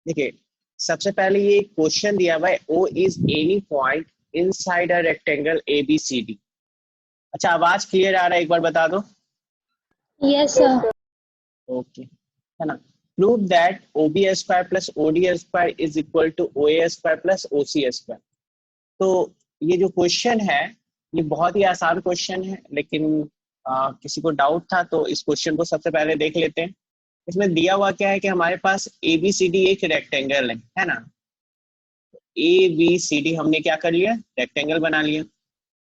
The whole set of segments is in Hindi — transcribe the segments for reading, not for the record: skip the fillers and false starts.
देखिए सबसे पहले ये क्वेश्चन दिया हुआ है O is any point inside a rectangle A B C D. अच्छा आवाज क्लियर आ रहा है, एक बार बता दो। Yes sir. ओके है ना। Prove that O B square plus O D square is equal to O A square plus O C square. तो ये जो क्वेश्चन है ये बहुत ही आसान क्वेश्चन है, लेकिन किसी को डाउट था तो इस क्वेश्चन को सबसे पहले देख लेते हैं। इसमें दिया हुआ क्या है कि हमारे पास ए बी सी डी एक रेक्टेंगल है ना। ए बी सी डी हमने क्या कर लिया, रेक्टेंगल बना लिया।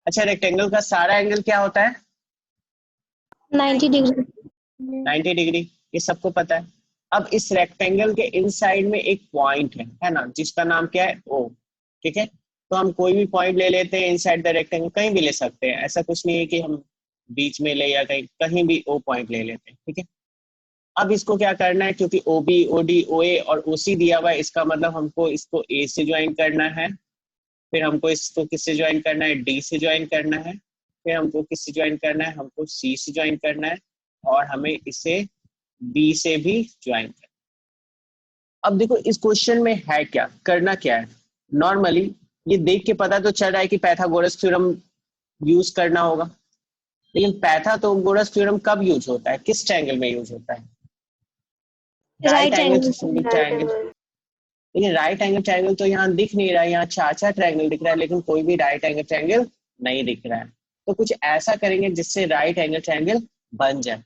अच्छा रेक्टेंगल का सारा एंगल क्या होता है, 90 डिग्री। 90 डिग्री, ये सबको पता है। अब इस रेक्टेंगल के इनसाइड में एक पॉइंट है ना, जिसका नाम क्या है ओ। ठीक है, तो हम कोई भी पॉइंट ले लेते हैं इनसाइड द रेक्टेंगल, कहीं भी ले सकते हैं, ऐसा कुछ नहीं है कि हम बीच में ले या कहीं कहीं भी ओ पॉइंट ले लेते हैं। ठीक है, अब इसको क्या करना है, क्योंकि O B O D O ए और ओ सी दिया हुआ है, इसका मतलब हमको इसको ए से ज्वाइन करना है, फिर हमको इसको किससे ज्वाइन करना है, डी से ज्वाइन करना है, फिर हमको किससे ज्वाइन करना है, हमको सी से ज्वाइन करना है, और हमें इसे बी से भी ज्वाइन करना है। अब देखो इस क्वेश्चन में है क्या, करना क्या है। नॉर्मली ये देख के पता तो चल रहा है कि पाइथागोरस थ्योरम यूज करना होगा, लेकिन पाइथागोरस थ्योरम कब यूज होता है, किस ट्रायंगल में यूज होता है, right right angle angle. Triangle. लेकिन राइट एंगल ट्रायंगल तो यहाँ दिख नहीं रहा है, यहाँ चार चार ट्रायंगल दिख रहा है, लेकिन कोई भी राइट एंगल ट्रायंगल नहीं दिख रहा है। तो कुछ ऐसा करेंगे जिससे राइट एंगल ट्रायंगल बन जाए।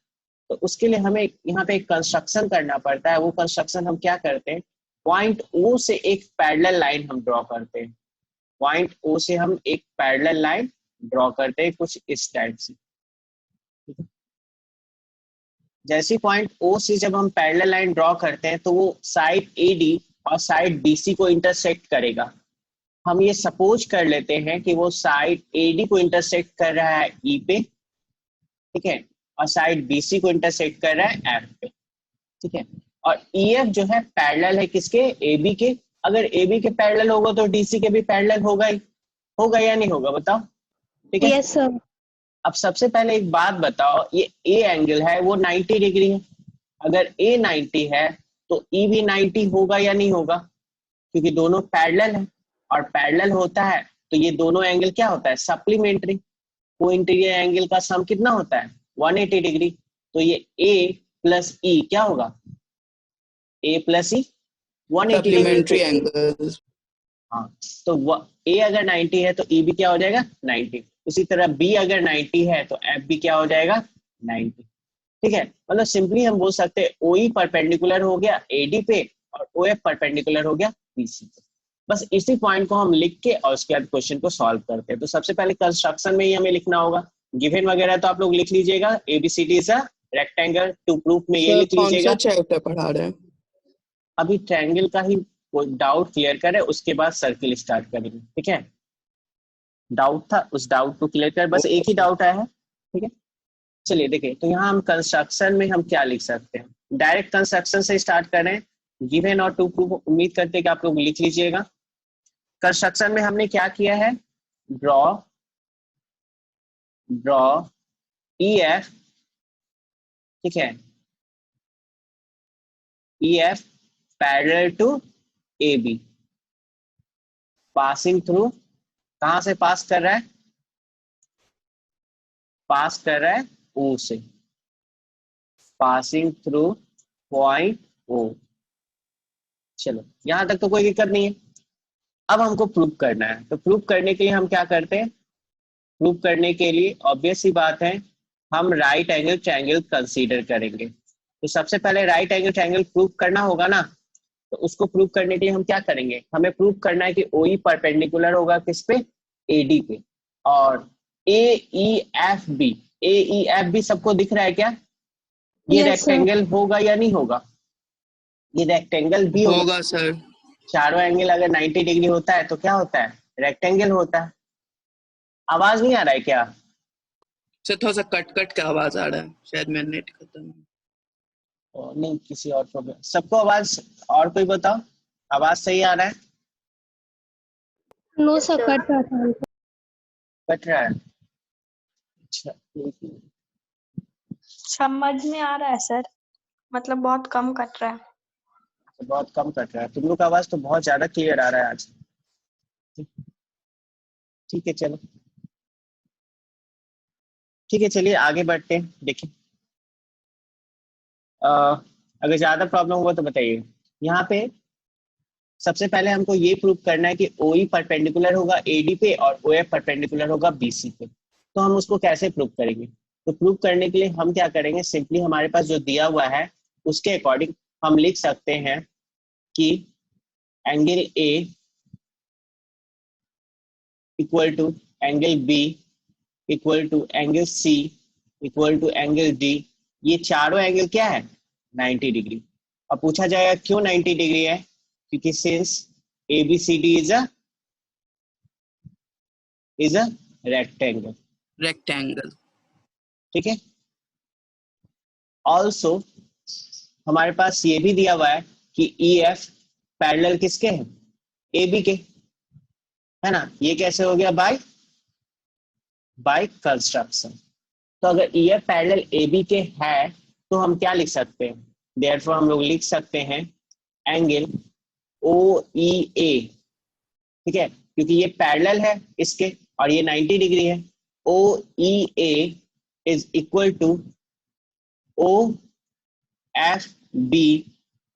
तो उसके लिए हमें यहाँ पे एक कंस्ट्रक्शन करना पड़ता है। वो कंस्ट्रक्शन हम क्या करते हैं, पॉइंट ओ से एक पैरेलल लाइन हम ड्रॉ करते हैं। पॉइंट ओ से हम एक पैरेलल लाइन ड्रॉ करते हैं कुछ इस टाइप से। जैसे पॉइंट ओ से जब हम पैरेलल लाइन ड्रॉ करते हैं तो वो साइड ए डी और साइड बी सी को इंटरसेक्ट करेगा। हम ये सपोज कर लेते हैं कि वो साइड ए डी को इंटरसेक्ट कर रहा है ई पे, ठीक है, और साइड बी सी को इंटरसेक्ट कर रहा है एफ पे। ठीक है, और ई एफ जो है पैरेलल है किसके, ए बी के। अगर ए बी के पैरेलल होगा तो डी सी के भी पैरेलल होगा ही, होगा या नहीं होगा बताओ। ठीक है, यस सर। अब सबसे पहले एक बात बताओ, ये ए एंगल है वो 90 डिग्री है। अगर ए 90 है तो ई भी 90 होगा या नहीं होगा, क्योंकि दोनों पैरेलल है। और पैरेलल होता है तो ये दोनों एंगल क्या होता है, सप्लीमेंट्री। को इंटीरियर एंगल का सम कितना होता है, 180 डिग्री। तो ये ए प्लस ई क्या होगा, ए प्लस ई 180 डिग्री। Supplementary angles. हाँ, तो ए अगर 90 है तो ई भी क्या हो जाएगा 90। उसी तरह बी अगर 90 है तो एफ भी क्या हो जाएगा 90। ठीक है, मतलब सिंपली हम बोल सकते हैं ओ ई परपेंडिकुलर हो गया एडी पे और ओ एफ परपेंडिकुलर हो गया बीसी पे। बस इसी पॉइंट को हम लिख के और उसके बाद क्वेश्चन को सॉल्व करते हैं। तो सबसे पहले कंस्ट्रक्शन में ही हमें लिखना होगा, गिवन वगैरह तो आप लोग लिख लीजिएगा, ABCD is a rectangle, to proof में ये सर लिख कौन सा लीजिएगा। चैप्टर पढ़ा रहे हैं? अभी ट्रायंगल का ही कोई डाउट क्लियर करे, उसके बाद सर्किल स्टार्ट करेंगे। ठीक है, डाउट था, उस डाउट को क्लियर कर, बस एक ही डाउट आया है। ठीक है, चलिए देखिए, तो यहाँ हम कंस्ट्रक्शन में हम क्या लिख सकते हैं, डायरेक्ट कंस्ट्रक्शन से स्टार्ट करें। गिवन और टू प्रूफ उम्मीद करते हैं कि आप लोग लिख लीजिएगा। कंस्ट्रक्शन में हमने क्या किया है, ड्रॉ ड्रॉ ई एफ, ठीक है, E F parallel to A B, passing through, कहां से पास कर रहा है, पास कर रहा है ओ से, पासिंग थ्रू पॉइंट ओ। चलो यहां तक तो कोई दिक्कत नहीं है। अब हमको प्रूव करना है, तो प्रूव करने के लिए हम क्या करते हैं, प्रूव करने के लिए ऑब्वियस सी बात है हम राइट एंगल ट्रायंगल कंसीडर करेंगे। तो सबसे पहले राइट एंगल ट्रायंगल प्रूव करना होगा ना, तो उसको प्रूव करने के लिए हम क्या करेंगे, हमें प्रूव करना है कि ओ ई परपेंडिकुलर होगा किस पे, ए डी पे, और ए ई एफ बी, ए ई एफ बी सबको दिख रहा है क्या, ये यस सर। रेक्टेंगल होगा या नहीं होगा, ये रेक्टेंगल भी होगा। होगा सर। चारों एंगल अगर 90 डिग्री होता है तो क्या होता है, रेक्टेंगल होता है। आवाज नहीं आ रहा है क्या, सर थोड़ा सा कट कट का आवाज आ रहा है, शायद मेरा नेट खत्म है। नहीं किसी और प्रॉब्लम, सबको आवाज, और कोई बताओ, आवाज सही आ रहा है, नो सर, कट रहा था। कट रहा है। अच्छा एक मिनट। समझ में आ रहा है सर, मतलब बहुत कम कट रहा है। बहुत कम कट रहा है, तुम लोग का आवाज तो बहुत ज्यादा क्लियर आ रहा है आज। ठीक है चलो, ठीक है चलिए आगे बढ़ते हैं। देखिए अगर ज्यादा प्रॉब्लम हुआ तो बताइए। यहाँ पे सबसे पहले हमको ये प्रूव करना है कि OE परपेंडिकुलर होगा AD पे और OF परपेंडिकुलर होगा BC पे। तो हम उसको कैसे प्रूव करेंगे? तो प्रूव करने के लिए हम क्या करेंगे, सिंपली हमारे पास जो दिया हुआ है उसके अकॉर्डिंग हम लिख सकते हैं कि angle A equal to angle B equal to angle C equal to angle D। ये चारों एंगल क्या है? 90 डिग्री। अब पूछा जाएगा क्यों 90 डिग्री है? क्योंकि since ABCD is a rectangle. Rectangle. ठीक है। ऑल्सो हमारे पास ये भी दिया हुआ है कि EF पैरेलल किसके हैं? AB के, है ना। ये कैसे हो गया? By construction. तो अगर EF पैरेलल AB के है तो हम क्या लिख सकते हैं? देयरफॉर हम लोग लिख सकते हैं एंगल OEA। ठीक है, क्योंकि ये पैरेलल है इसके और ये 90 डिग्री है। OEA is equal to OFB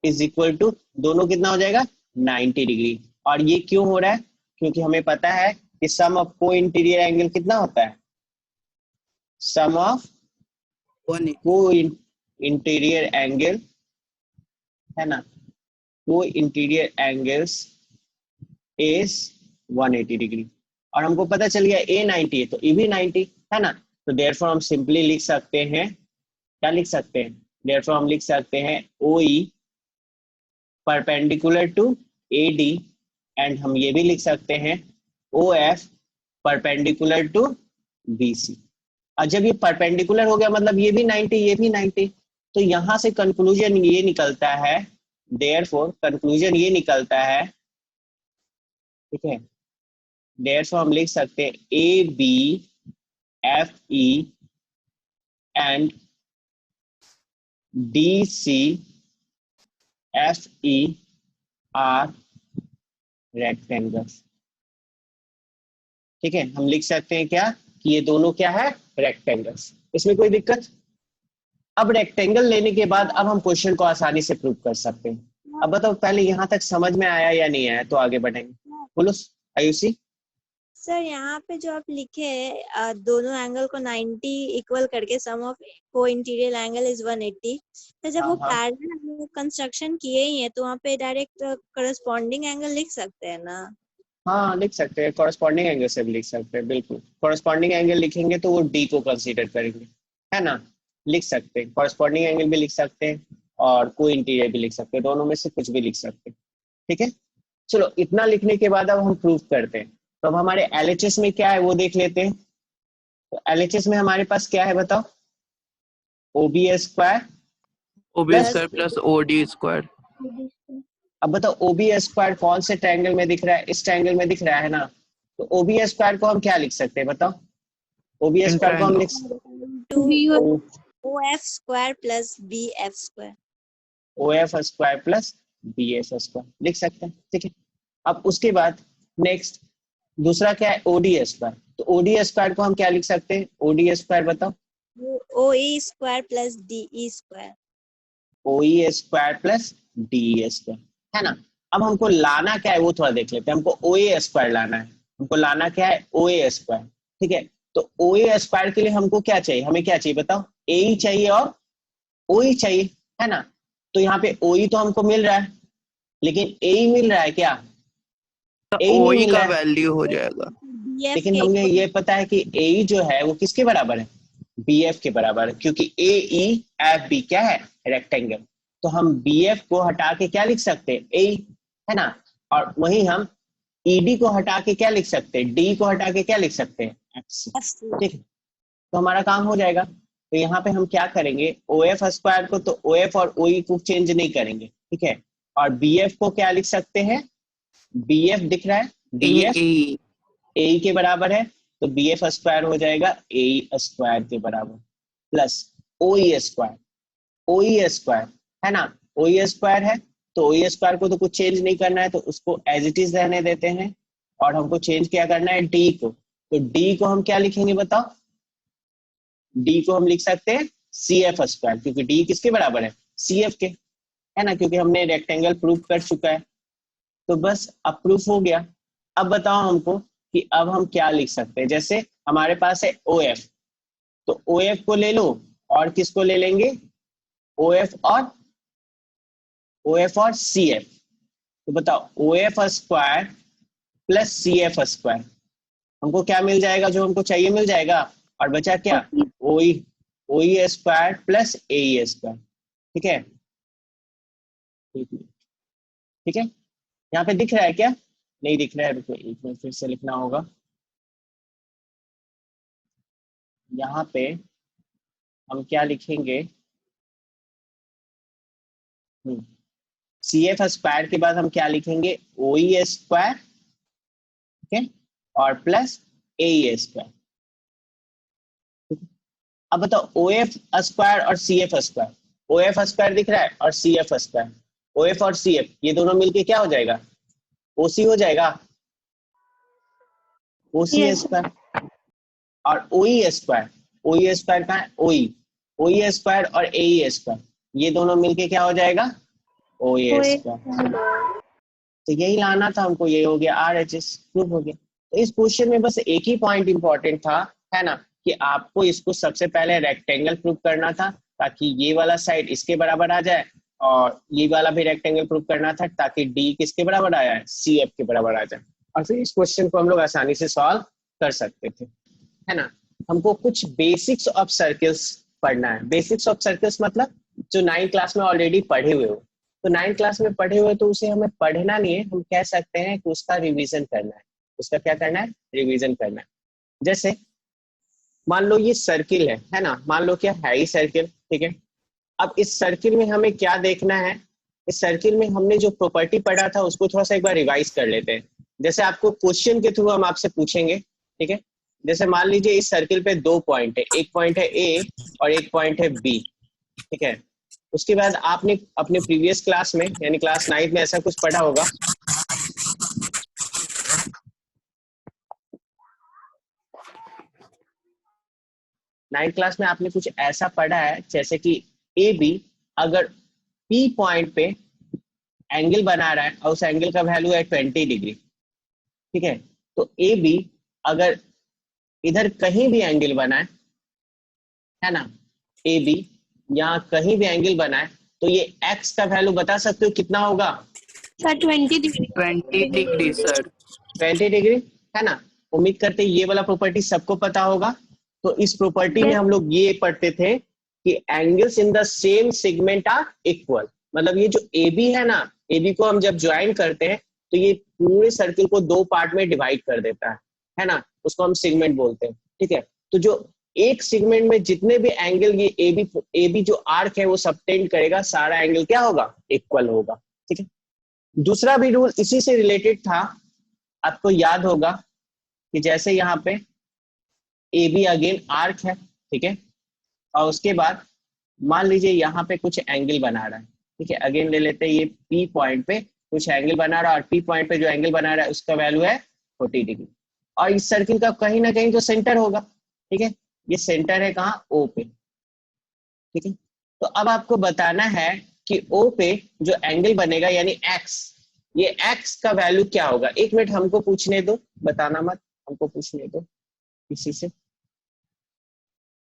is equal to, दोनों कितना हो जाएगा? 90 डिग्री। और ये क्यों हो रहा है? क्योंकि हमें पता है कि सम ऑफ को इंटीरियर एंगल कितना होता है? सम ऑफ 180। को इंटीरियर एंगल, है ना, को इंटीरियर एंगल्स इज 180 डिग्री। और हमको पता चल गया A 90 है तो E भी 90, है ना। तो देयरफॉर हम सिंपली लिख सकते हैं, क्या लिख सकते हैं? देयरफॉर हम लिख सकते हैं OE perpendicular to AD and हम ये भी लिख सकते हैं OF परपेंडिकुलर टू BC। और जब ये परपेंडिकुलर हो गया मतलब ये भी 90 ये भी 90, तो यहां से कंक्लूजन ये निकलता है, देयरफॉर कंक्लूजन ये निकलता है, ठीक है। देयरफॉर हम लिख सकते हैं ABFE and DCFE are rectangles. ठीक है, हम लिख सकते हैं क्या कि ये दोनों क्या है? रेक्टेंगल्स। इसमें कोई दिक्कत? अब रेक्टेंगल लेने के बाद अब हम क्वेश्चन को आसानी से प्रूव कर सकते हैं। अब बताओ पहले यहाँ तक समझ में आया या नहीं आया, तो आगे बढ़ेंगे। बोलो आयुषी। सर यहाँ पे जो आप लिखे हैं दोनों एंगल को 90 इक्वल करके सम ऑफ को इंटीरियर एंगल इज 180, तो जब वो पैरेलल कंस्ट्रक्शन किए ही है तो वहाँ पे डायरेक्ट करस्पॉन्डिंग एंगल लिख सकते हैं ना? हाँ लिख सकते हैं, कॉरेस्पॉन्डिंग एंगल से भी लिख सकते हैं, बिल्कुल। कॉरेस्पॉन्डिंग एंगल लिखेंगे तो वो D को कंसीडर करेंगे, है ना। लिख सकते हैं, कॉरेस्पॉन्डिंग एंगल भी लिख सकते हैं और को इंटीरियर भी लिख सकते हैं, दोनों में से कुछ भी लिख सकते हैं। ठीक है, चलो इतना लिखने के बाद अब हम प्रूव करते हैं। तो अब हमारे LHS में क्या है वो देख लेते हैं। तो LHS में हमारे पास क्या है बताओ? OB square OB square plus OD square. अब बताओ OB स्क्वायर कौन से ट्रायंगल में दिख रहा है? इस ट्रायंगल में दिख रहा है ना। तो OB स्क्वायर को हम क्या लिख सकते हैं बताओ? OB स्क्वायर को हम लिख OF square plus BF square. OF square plus BF square लिख सकते हैं। ठीक है, अब उसके बाद नेक्स्ट दूसरा क्या है? OD square. तो OD स्क्वायर को हम क्या लिख सकते हैं? OD स्क्वायर बताओ? OE square plus DE square. OE square plus DE square, है ना। अब हमको लाना क्या है वो थोड़ा देख लेते हैं। हमको OA स्क्वायर लाना है। हमको लाना क्या है? OA square. ठीक है, तो OA स्क्वायर के लिए हमको क्या चाहिए? हमें क्या चाहिए बताओ? AE चाहिए और OE चाहिए, है ना। तो यहाँ पे OE तो हमको मिल रहा है, लेकिन AE मिल रहा है क्या? AE नहीं OE मिल का रहा है। वैल्यू हो जाएगा। लेकिन हमें ये पता है कि AE जो है वो किसके बराबर है? BF के बराबर है, क्योंकि AEFB क्या है? रेक्टेंगल। तो हम BF को हटा के क्या लिख सकते हैं? AE, है ना। और वहीं हम ED को हटा के क्या लिख सकते हैं? D को हटा के क्या लिख सकते हैं? FC। ठीक है, तो हमारा काम हो जाएगा। तो यहाँ पे हम क्या करेंगे? OF स्क्वायर को तो OF और OE को चेंज नहीं करेंगे, ठीक है। और BF को क्या लिख सकते हैं? BF दिख रहा है, BF AE के बराबर है, तो BF स्क्वायर हो जाएगा AE स्क्वायर के बराबर plus OE square. OE square, है ना, OE स्क्वायर है तो ओ स्क्वायर को तो कुछ चेंज नहीं करना है, तो उसको एज इट इज रहने देते हैं, और हमको चेंज क्या करना है, डी को। तो डी को हम क्या लिखेंगे बताओ, डी को हम लिख सकते हैं सी एफ स्क्वायर, क्योंकि डी किसके बराबर है, सी एफ के, है ना, क्योंकि हमने रेक्टेंगल प्रूफ कर चुका है। तो बस अब प्रूफ हो गया। अब बताओ हमको कि अब हम क्या लिख सकते हैं। जैसे हमारे पास है ओ एफ, तो ओ एफ को ले लो, और किसको ले लेंगे, ओ एफ और सी एफ। तो बताओ O F square plus C F square, हमको क्या मिल जाएगा, जो हमको चाहिए मिल जाएगा, और बचा क्या, ओई स्क्वायर प्लस ए स्क्वायर। ठीक है, ठीक है, यहाँ पे दिख रहा है क्या, नहीं दिख रहा है, रुको एक मिनट फिर से लिखना होगा। यहाँ पे हम क्या लिखेंगे, सी एफ स्क्वायर के बाद हम क्या लिखेंगे, ओ ई स्क्वायर, ठीक है, और प्लस ए स्क्वायर। अब बताओ ओ एफ स्क्वायर और C F square, O F square दिख रहा है और C F square, O F और सी एफ ये दोनों मिलके क्या हो जाएगा, ओसी हो जाएगा, ओसी Yes, स्क्वायर। और ओई स्क्वायर का है, ओई स्क्वायर और ए स्क्वायर ये दोनों मिलके क्या हो जाएगा, ओए OA स्क्वायर। तो यही लाना था हमको, ये हो गया आर एच एस, प्रूफ हो गया। तो इस क्वेश्चन में बस एक ही पॉइंट इंपॉर्टेंट था, है ना, कि आपको इसको सबसे पहले रेक्टेंगल प्रूफ करना था, ताकि ये वाला साइड इसके बराबर आ जाए, और ये वाला भी रेक्टेंगल प्रूफ करना था, ताकि डी किसके बराबर आया है, सी एफ के बराबर आ जाए, और फिर इस क्वेश्चन को हम लोग आसानी से सॉल्व कर सकते थे, है ना। हमको कुछ बेसिक्स ऑफ सर्कल्स पढ़ना है। बेसिक्स ऑफ सर्कल्स मतलब जो 9th क्लास में ऑलरेडी पढ़े हुए हो, तो 9th क्लास में पढ़े हुए तो उसे हमें पढ़ना नहीं है, हम कह सकते हैं कि उसका रिवीजन करना है। उसका क्या करना है, रिवीजन करना है। जैसे मान लो ये सर्किल है ना, मान लो क्या है ही सर्किल, ठीक है। अब इस सर्किल में हमें क्या देखना है, इस सर्किल में हमने जो प्रॉपर्टी पढ़ा था उसको थोड़ा सा एक बार रिवाइज कर लेते हैं। जैसे आपको क्वेश्चन के थ्रू हम आपसे पूछेंगे, ठीक है। जैसे मान लीजिए इस सर्किल पे 2 पॉइंट है, एक पॉइंट है ए और एक पॉइंट है बी, ठीक है। उसके बाद आपने अपने प्रीवियस क्लास में यानी क्लास 9th में ऐसा कुछ पढ़ा होगा, नाइन्थ क्लास में आपने कुछ ऐसा पढ़ा है जैसे कि ए बी अगर पी पॉइंट पे एंगल बना रहा है और उस एंगल का वैल्यू है 20 डिग्री, ठीक है। तो ए बी अगर इधर कहीं भी एंगल बनाए, है ना, ए बी यहाँ कहीं भी एंगल बनाए, तो ये एक्स का वैल्यू बता सकते हो कितना होगा, Sir, 20 degree. 20 degree sir. 20 degree, है ना। उम्मीद करते हैं ये वाला प्रॉपर्टी सबको पता होगा। तो इस प्रॉपर्टी में हम लोग ये पढ़ते थे कि angles in the same segment are equal, मतलब ये जो ए बी है ना, ए बी को हम जब ज्वाइन करते हैं तो ये पूरे सर्किल को 2 पार्ट में डिवाइड कर देता है ना, उसको हम सेगमेंट बोलते हैं, ठीक है। तो जो एक सेगमेंट में जितने भी एंगल ये ए बी जो आर्क है वो सबटेंड करेगा, सारा एंगल क्या होगा, इक्वल होगा, ठीक है। दूसरा भी रूल इसी से रिलेटेड था, आपको याद होगा कि जैसे यहाँ पे ए बी अगेन आर्क है, ठीक है, और उसके बाद मान लीजिए यहाँ पे कुछ एंगल बना रहा है, ठीक है। अगेन ले लेते हैं, ये पी पॉइंट पे कुछ एंगल बना रहा है और पी पॉइंट पे जो एंगल बना रहा है उसका वैल्यू है 40 डिग्री, और इस सर्किल का कहीं ना कहीं तो सेंटर होगा, ठीक है। ये सेंटर है कहाँ, ओ पे, ठीक है। तो अब आपको बताना है कि ओ पे जो एंगल बनेगा यानी एक्स, ये एक्स का वैल्यू क्या होगा। एक मिनट हमको पूछने दो, बताना मत, हमको पूछने दो किसी से।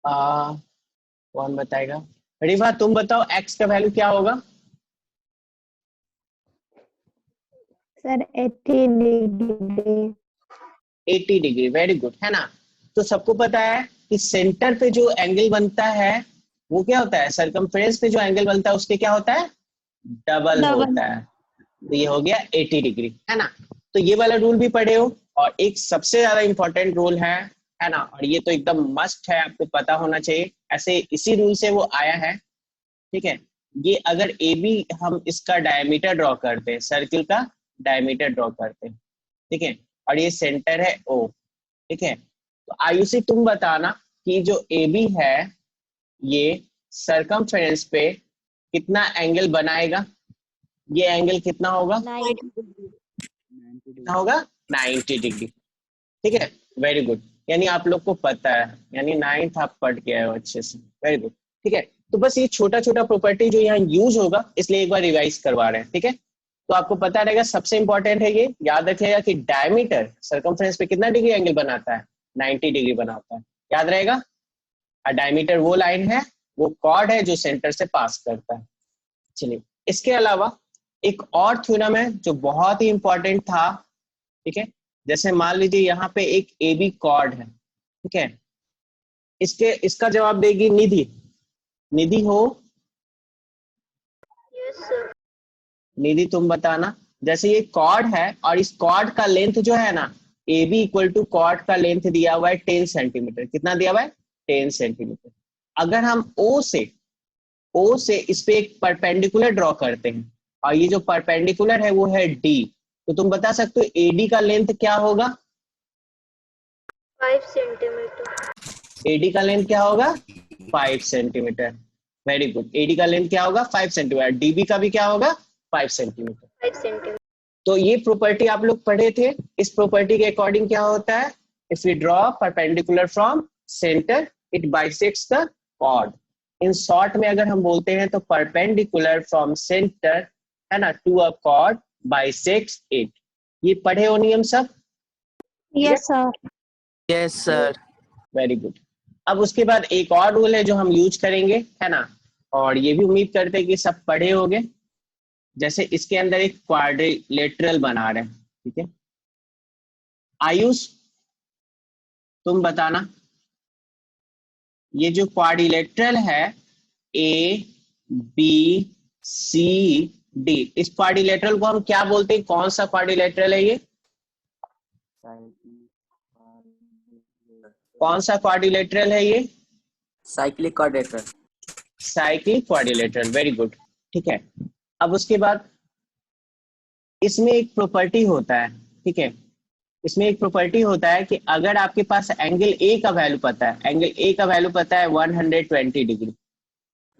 कौन बताएगा, रिवा तुम बताओ एक्स का वैल्यू क्या होगा। Sir, 80 degree. 80 degree, very good, है ना। तो सबको पता है कि सेंटर पे जो एंगल बनता है वो क्या होता है, सरकमफ्रेंस पे जो एंगल बनता है उसके क्या होता है, डबल होता है। तो ये हो गया 80 डिग्री, है ना। तो ये वाला रूल भी पढ़े हो, और एक सबसे ज्यादा इंपॉर्टेंट रूल है ना, और ये तो एकदम मस्ट है, आपको पता होना चाहिए, ऐसे इसी रूल से वो आया है, ठीक है। ये अगर ए बी हम इसका डायमीटर ड्रॉ करते हैं, सर्किल का डायमीटर ड्रॉ करते हैं, ठीक है, और ये सेंटर है ओ, ठीक है। तो आयुषी तुम बताना कि जो ए बी है ये सरकमफ्रेंस पे कितना एंगल बनाएगा। ये एंगल कितना होगा? 90 कितना होगा? 90 डिग्री। ठीक है, वेरी गुड। यानी आप लोग को पता है, यानी 9th आप पढ़ के आए हो अच्छे से, वेरी गुड। ठीक है, तो बस ये छोटा छोटा प्रॉपर्टी जो यहाँ यूज होगा, इसलिए एक बार रिवाइज करवा रहे हैं। ठीक है, तो आपको पता रहेगा, सबसे इंपॉर्टेंट है ये याद रखिएगा कि डायमीटर सर्कमफ्रेंस पे कितना डिग्री एंगल बनाता है? 90 डिग्री बनाता है, याद रहेगा। डायमीटर वो लाइन है, वो कॉर्ड है जो सेंटर से पास करता है। चलिए, इसके अलावा एक और थ्योरम है जो बहुत ही इंपॉर्टेंट था। ठीक है, जैसे मान लीजिए यहाँ पे एक ए बी कॉर्ड है। ठीक है, इसका जवाब देगी निधि। निधि हो? निधि तुम बताना। जैसे ये कॉर्ड है और इस कॉर्ड का लेंथ जो है ना, A B equal to chord का लेंथ दिया हुआ है 10 सेंटीमीटर। कितना दिया हुआ है? 10 सेंटीमीटर। अगर हम ओ से इस पे एक परपेंडिकुलर ड्रॉ करते हैं और ये जो परपेंडिकुलर है वो है डी, तो तुम बता सकते हो एडी का लेंथ क्या होगा? 5 सेंटीमीटर। एडी का लेंथ क्या होगा? 5 सेंटीमीटर। वेरी गुड, एडी का लेंथ क्या होगा? 5 सेंटीमीटर। डीबी का भी क्या होगा? 5 सेंटीमीटर। 5 सेंटीमीटर। तो ये प्रॉपर्टी आप लोग पढ़े थे। इस प्रॉपर्टी के अकॉर्डिंग क्या होता है? If you draw perpendicular from centre it bisects the chord. In short में अगर हम बोलते हैं तो परपेंडिकुलर फ्रॉम सेंटर, है ना, to a chord bisects it. ये पढ़े हो नियम सब? Yes sir. Yes sir. Very good. अब उसके बाद एक और रूल है जो हम यूज करेंगे, है ना, और ये भी उम्मीद करते हैं कि सब पढ़े होंगे। जैसे इसके अंदर एक क्वाड्रिलेटरल बना रहे हैं। ठीक है, आयुष तुम बताना, ये जो क्वाड्रिलेटरल है ए बी सी डी, इस क्वाड्रिलेटरल को हम क्या बोलते हैं? कौन सा क्वाड्रिलेटरल है ये? कौन सा क्वाड्रिलेटरल है ये? Cyclic quadrilateral. Cyclic quadrilateral, very good. ठीक है, अब उसके बाद इसमें एक प्रॉपर्टी होता है। ठीक है, इसमें एक प्रॉपर्टी होता है कि अगर आपके पास एंगल ए का वैल्यू पता है, एंगल ए का वैल्यू पता है 120 डिग्री।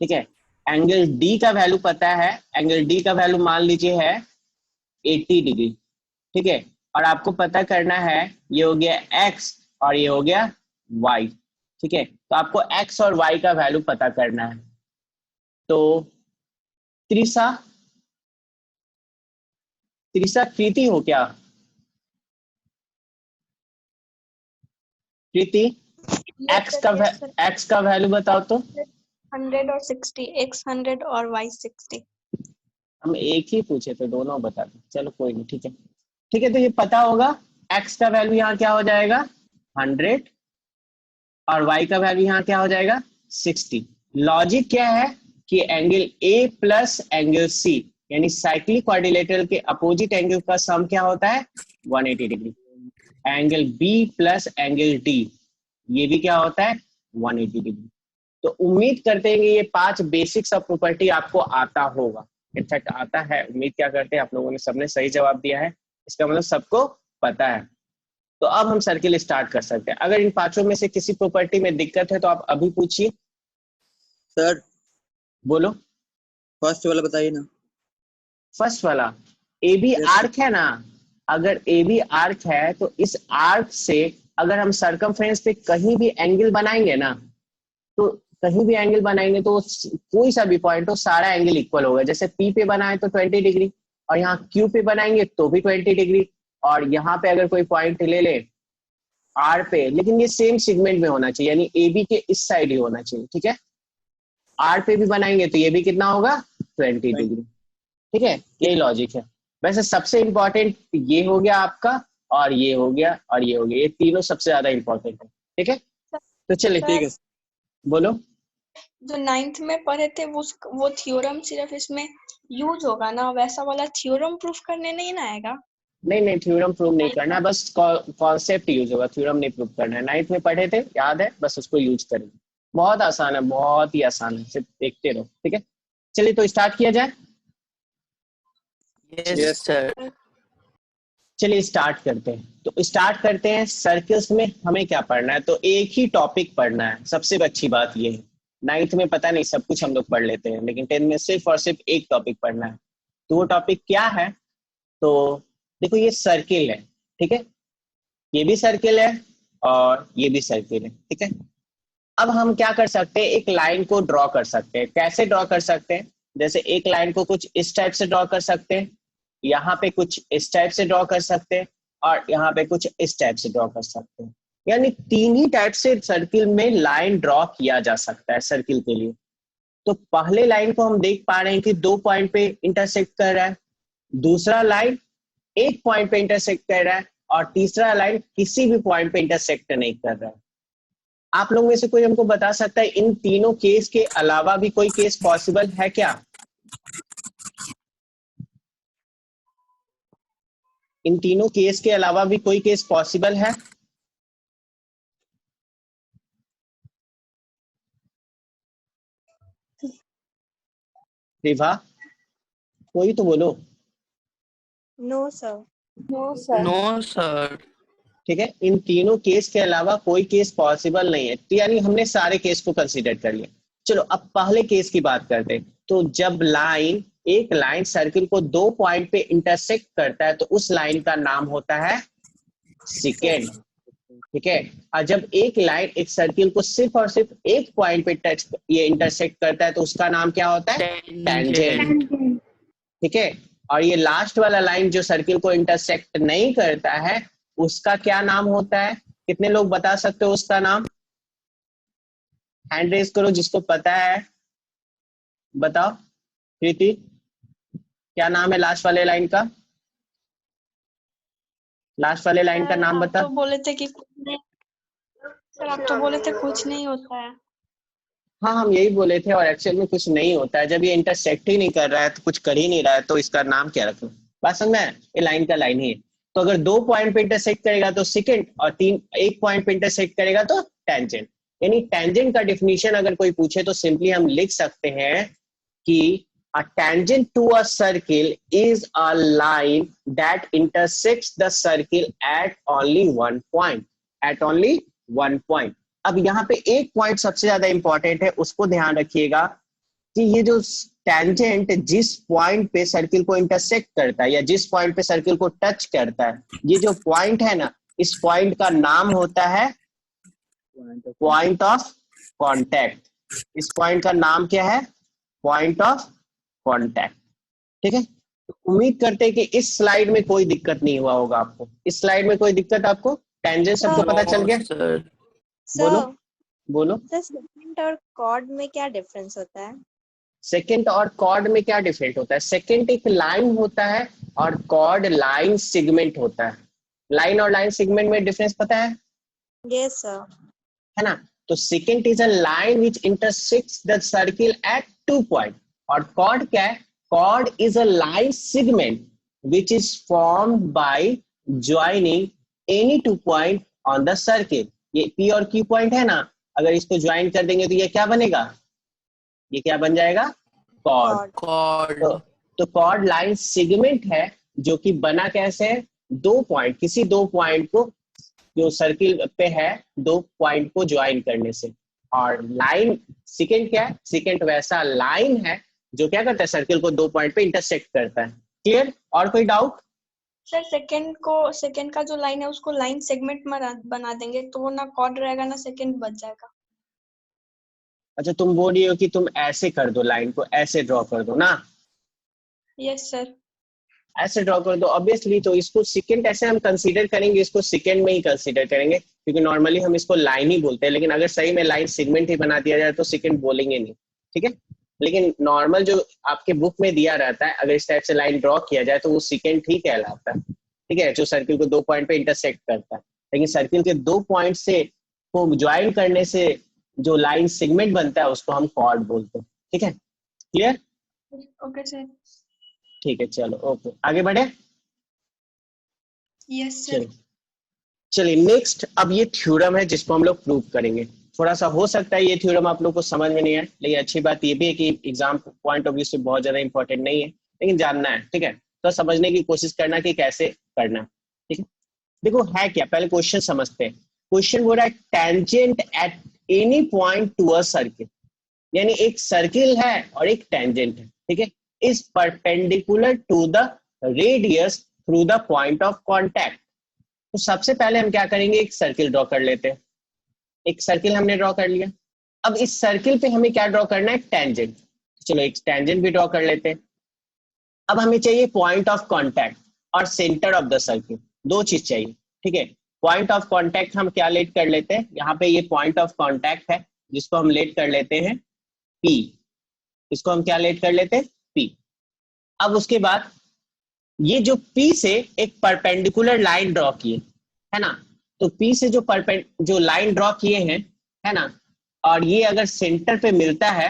ठीक है, एंगल डी का वैल्यू पता है, एंगल डी का वैल्यू मान लीजिए है 80 डिग्री। ठीक है, और आपको पता करना है, ये हो गया एक्स और ये हो गया वाई। ठीक है, तो आपको एक्स और वाई का वैल्यू पता करना है। तो त्रिशा कृति हो क्या? कृति, एक्स का वैल्यू बताओ तो। 100 और 60, x 100 और y 60। हम एक ही पूछे थे, दोनों बता दो। चलो कोई नहीं, ठीक है। ठीक है, तो ये पता होगा x का वैल्यू यहाँ क्या हो जाएगा? 100 और y का वैल्यू यहाँ क्या हो जाएगा? 60। लॉजिक क्या है कि angle A plus angle C, यानी साइक्लिक क्वाड्रिलेटरल के अपोजिट एंगल का सम क्या होता है? 180 degree. Angle B plus angle D, ये भी क्या होता है? 180 डिग्री। तो उम्मीद करते हैं कि ये 5 बेसिक्स ऑफ प्रॉपर्टी आपको आता होगा। इनफैक्ट आता है, उम्मीद क्या करते हैं, आप लोगों ने सबने सही जवाब दिया है, इसका मतलब सबको पता है। तो अब हम सर्किल स्टार्ट कर सकते हैं। अगर इन 5 में से किसी प्रॉपर्टी में दिक्कत है तो आप अभी पूछिए। सर बोलो। फर्स्ट वाला बताइए ना। फर्स्ट वाला ए बी Yes. आर्क है ना, अगर ए बी आर्क है तो इस आर्क से अगर हम सर्कमफ्रेंस पे कहीं भी एंगल बनाएंगे ना, तो कहीं भी एंगल बनाएंगे तो कोई सा भी पॉइंट हो, सारा एंगल इक्वल होगा। जैसे पी पे बनाए तो 20 डिग्री, और यहाँ क्यू पे बनाएंगे तो भी 20 डिग्री, और यहाँ पे अगर कोई पॉइंट ले ले आर पे, लेकिन ये सेम सेगमेंट में होना चाहिए, यानी ए बी के इस साइड ही होना चाहिए। ठीक है, आर पे भी बनाएंगे तो ये भी कितना होगा? 20 डिग्री। ठीक है, यही लॉजिक है। वैसे सबसे इंपॉर्टेंट ये हो गया आपका, और ये हो गया, और ये हो गया, ये तीनों सबसे ज्यादा इंपॉर्टेंट है। ठीक है, तो चलिए ठीक है। बोलो। जो 9th में पढ़े थे वो थ्योरम सिर्फ इसमें यूज होगा ना, वैसा वाला थ्योरम प्रूफ करने नहीं ना आएगा? नहीं नहीं, थ्योरम प्रूव नहीं करना, बस कॉन्सेप्ट यूज होगा, थ्योरम नहीं प्रूव करना है। 9th में पढ़े थे, याद है, बस उसको यूज करेंगे। बहुत आसान है, बहुत ही आसान है, सिर्फ देखते रहो। ठीक है, चलिए तो स्टार्ट किया जाए। Yes sir. चलिए स्टार्ट करते हैं। तो स्टार्ट करते हैं, सर्किल्स में हमें क्या पढ़ना है? तो एक ही टॉपिक पढ़ना है, सबसे अच्छी बात ये है। 9th में पता नहीं सब कुछ हम लोग पढ़ लेते हैं, लेकिन 10th में सिर्फ और सिर्फ एक टॉपिक पढ़ना है। तो वो टॉपिक क्या है? तो देखो ये सर्किल है, ठीक है, ये भी सर्किल है और ये भी सर्किल है, ठीक है। अब हम क्या कर सकते हैं, एक लाइन को ड्रॉ कर सकते हैं। कैसे ड्रॉ कर सकते हैं? जैसे एक लाइन को कुछ इस टाइप से ड्रॉ कर सकते हैं, यहाँ पे कुछ इस टाइप से ड्रॉ कर सकते हैं और यहाँ पे कुछ इस टाइप से ड्रॉ कर सकते हैं। यानी तीन ही टाइप से सर्किल में लाइन ड्रॉ किया जा सकता है सर्किल के लिए। तो पहले लाइन को हम देख पा रहे हैं कि 2 पॉइंट पे इंटरसेक्ट कर रहा है, दूसरा लाइन एक पॉइंट पे इंटरसेक्ट कर रहा है और तीसरा लाइन किसी भी पॉइंट पे इंटरसेक्ट नहीं कर रहा है। आप लोग में से कोई हमको बता सकता है इन तीनों केस के अलावा भी कोई केस पॉसिबल है क्या? इन तीनों केस के अलावा भी कोई केस पॉसिबल है? विभा, कोई तो बोलो। No sir. No sir. ठीक है, इन तीनों केस के अलावा कोई केस पॉसिबल नहीं है, तो यानी हमने सारे केस को कंसीडर कर लिया। चलो अब पहले केस की बात करते हैं। तो जब एक लाइन सर्किल को 2 पॉइंट पे इंटरसेक्ट करता है तो उस लाइन का नाम होता है सेकेंड, ठीक है। और जब एक लाइन एक सर्किल को सिर्फ और सिर्फ एक पॉइंट पे ये इंटरसेक्ट करता है तो उसका नाम क्या होता है? टेंजेंट, ठीक है। और ये लास्ट वाला लाइन जो सर्किल को इंटरसेक्ट नहीं करता है उसका क्या नाम होता है? कितने लोग बता सकते हो उसका नाम? हैंड रेज करो जिसको पता है, बताओ। कृति, क्या नाम है लास्ट वाले लाइन का? लास्ट वाले लाइन का नाम बता। तो बोले थे कि कुछ नहीं सर, आप तो बोले थे कुछ नहीं होता है। हाँ, हम यही बोले थे और एक्चुअल में कुछ नहीं होता है। जब ये इंटरसेक्ट ही नहीं कर रहा है तो कुछ कर ही नहीं रहा है, तो इसका नाम क्या रखो? बात समझ में आया? ये लाइन का लाइन ही है। तो अगर 2 पॉइंट पे इंटरसेक्ट करेगा तो सेकेंड और एक पॉइंट पे इंटरसेक्ट करेगा तो टेंजेंट। यानी टेंजेंट का डिफिनीशन अगर कोई पूछे तो सिंपली हम लिख सकते हैं कि a tangent to a circle is a line that intersects the circle at only one point, at only one point। अब यहाँ पे एक पॉइंट सबसे ज्यादा इंपॉर्टेंट है, उसको ध्यान रखिएगा कि ये जो टेंजेंट जिस पॉइंट पे सर्किल को इंटरसेक्ट करता है या जिस पॉइंट पे सर्किल को टच करता है, ये जो पॉइंट है ना, इस पॉइंट का नाम होता है पॉइंट ऑफ कॉन्टैक्ट। इस पॉइंट का नाम क्या है? पॉइंट ऑफ कॉन्टैक्ट, ठीक है। तो उम्मीद करते हैं कि इस स्लाइड में कोई दिक्कत नहीं हुआ होगा आपको। इस स्लाइड में कोई दिक्कत आपको? टेंजेंट सबको पता चल गया? बोलो बोलो। सर सेकंड और कॉर्ड में क्या डिफरेंस होता है? सेकंड और कॉर्ड में क्या डिफरेंट होता है? सेकंड एक लाइन होता है और कॉर्ड लाइन सेगमेंट होता है। लाइन और लाइन सेगमेंट में डिफरेंस पता है? Yes sir. है ना? तो secant is a line which intersects the circle at 2 point. और कॉर्ड क्या है? Chord is a line segment which is formed by joining any 2 point on the circle. ये पी और क्यू पॉइंट है ना, अगर इसको ज्वाइन कर देंगे तो ये क्या बनेगा? ये क्या बन जाएगा? कॉर्ड। तो कॉर्ड लाइन सेगमेंट है जो कि बना कैसे है? 2 पॉइंट, किसी 2 पॉइंट को जो सर्किल पे है 2 पॉइंट को ज्वाइन करने से। और लाइन सेकंड क्या है? सेकंड वैसा लाइन है जो क्या करता है? सर्किल को 2 पॉइंट पे इंटरसेक्ट करता है। क्लियर? और कोई डाउट? सर सेकंड का जो लाइन है उसको लाइन सेगमेंट में बना देंगे तो वो ना कॉर्ड रहेगा ना सेकंड बच जाएगा। अच्छा, तुम बोल रही हो कि तुम ऐसे कर दो, लाइन को ऐसे ड्रॉ कर दो ना? Yes sir. ऐसे ड्रॉ कर दो ऑब्वियसली। तो इसको सेकंड ऐसे हम कंसीडर करेंगे, इसको सेकंड में ही कंसीडर करेंगे क्योंकि नॉर्मली हम इसको लाइन ही बोलते हैं। लेकिन अगर सही में लाइन सेगमेंट ही बना दिया जाए तो सेकंड बोलेंगे नहीं, ठीक है। लेकिन नॉर्मल जो आपके बुक में दिया रहता है, अगर इस टाइप से लाइन ड्रॉ किया जाए तो वो सेकंड ही कहलाता है, ठीक है, जो सर्किल को 2 पॉइंट पे इंटरसेक्ट करता है। लेकिन सर्किल के 2 पॉइंट से को ज्वाइन करने से जो लाइन सेगमेंट बनता है उसको हम कॉर्ड बोलते हैं, ठीक है। क्लियर? Okay sir. ठीक है, चलो ओके, आगे बढ़े। Yes sir. चलिए नेक्स्ट, अब ये थ्योरम है जिसको हम लोग प्रूव करेंगे। थोड़ा सा हो सकता है ये थ्योरम आप लोग को समझ में नहीं आए, लेकिन अच्छी बात ये भी है कि एग्जाम पॉइंट ऑफ व्यू से बहुत ज्यादा इंपॉर्टेंट नहीं है, लेकिन जानना है, ठीक है। तो समझने की कोशिश करना कि कैसे करना, ठीक है। देखो है क्या, पहले क्वेश्चन समझते हैं। क्वेश्चन बोल रहा है tangent at any point to a circle, यानी एक सर्किल है और एक टेंजेंट है, ठीक है। is perpendicular to the radius through the point of contact. तो सबसे पहले हम क्या करेंगे, एक सर्किल ड्रॉ कर लेते हैं। एक सर्किल हमने ड्रॉ कर लिया। अब इस सर्किल पे हमें क्या ड्रॉ करना है, टेंजेंट। चलो एक टेंजेंट भी ड्रॉ कर लेते हैं। अब हमें चाहिए पॉइंट ऑफ कांटेक्ट और सेंटर ऑफ द सर्किल, दो चीज चाहिए, ठीक है। पॉइंट ऑफ कांटेक्ट हम क्या लेट कर लेते हैं, यहाँ पे ये पॉइंट ऑफ कांटेक्ट है जिसको हम लेट कर लेते हैं P। इसको हम क्या लेट कर लेते हैं, P। अब उसके बाद ये जो P से एक परपेंडिकुलर लाइन ड्रॉ किए, है ना, तो P से जो लाइन ड्रॉ किए हैं, है ना, और ये अगर सेंटर पे मिलता है,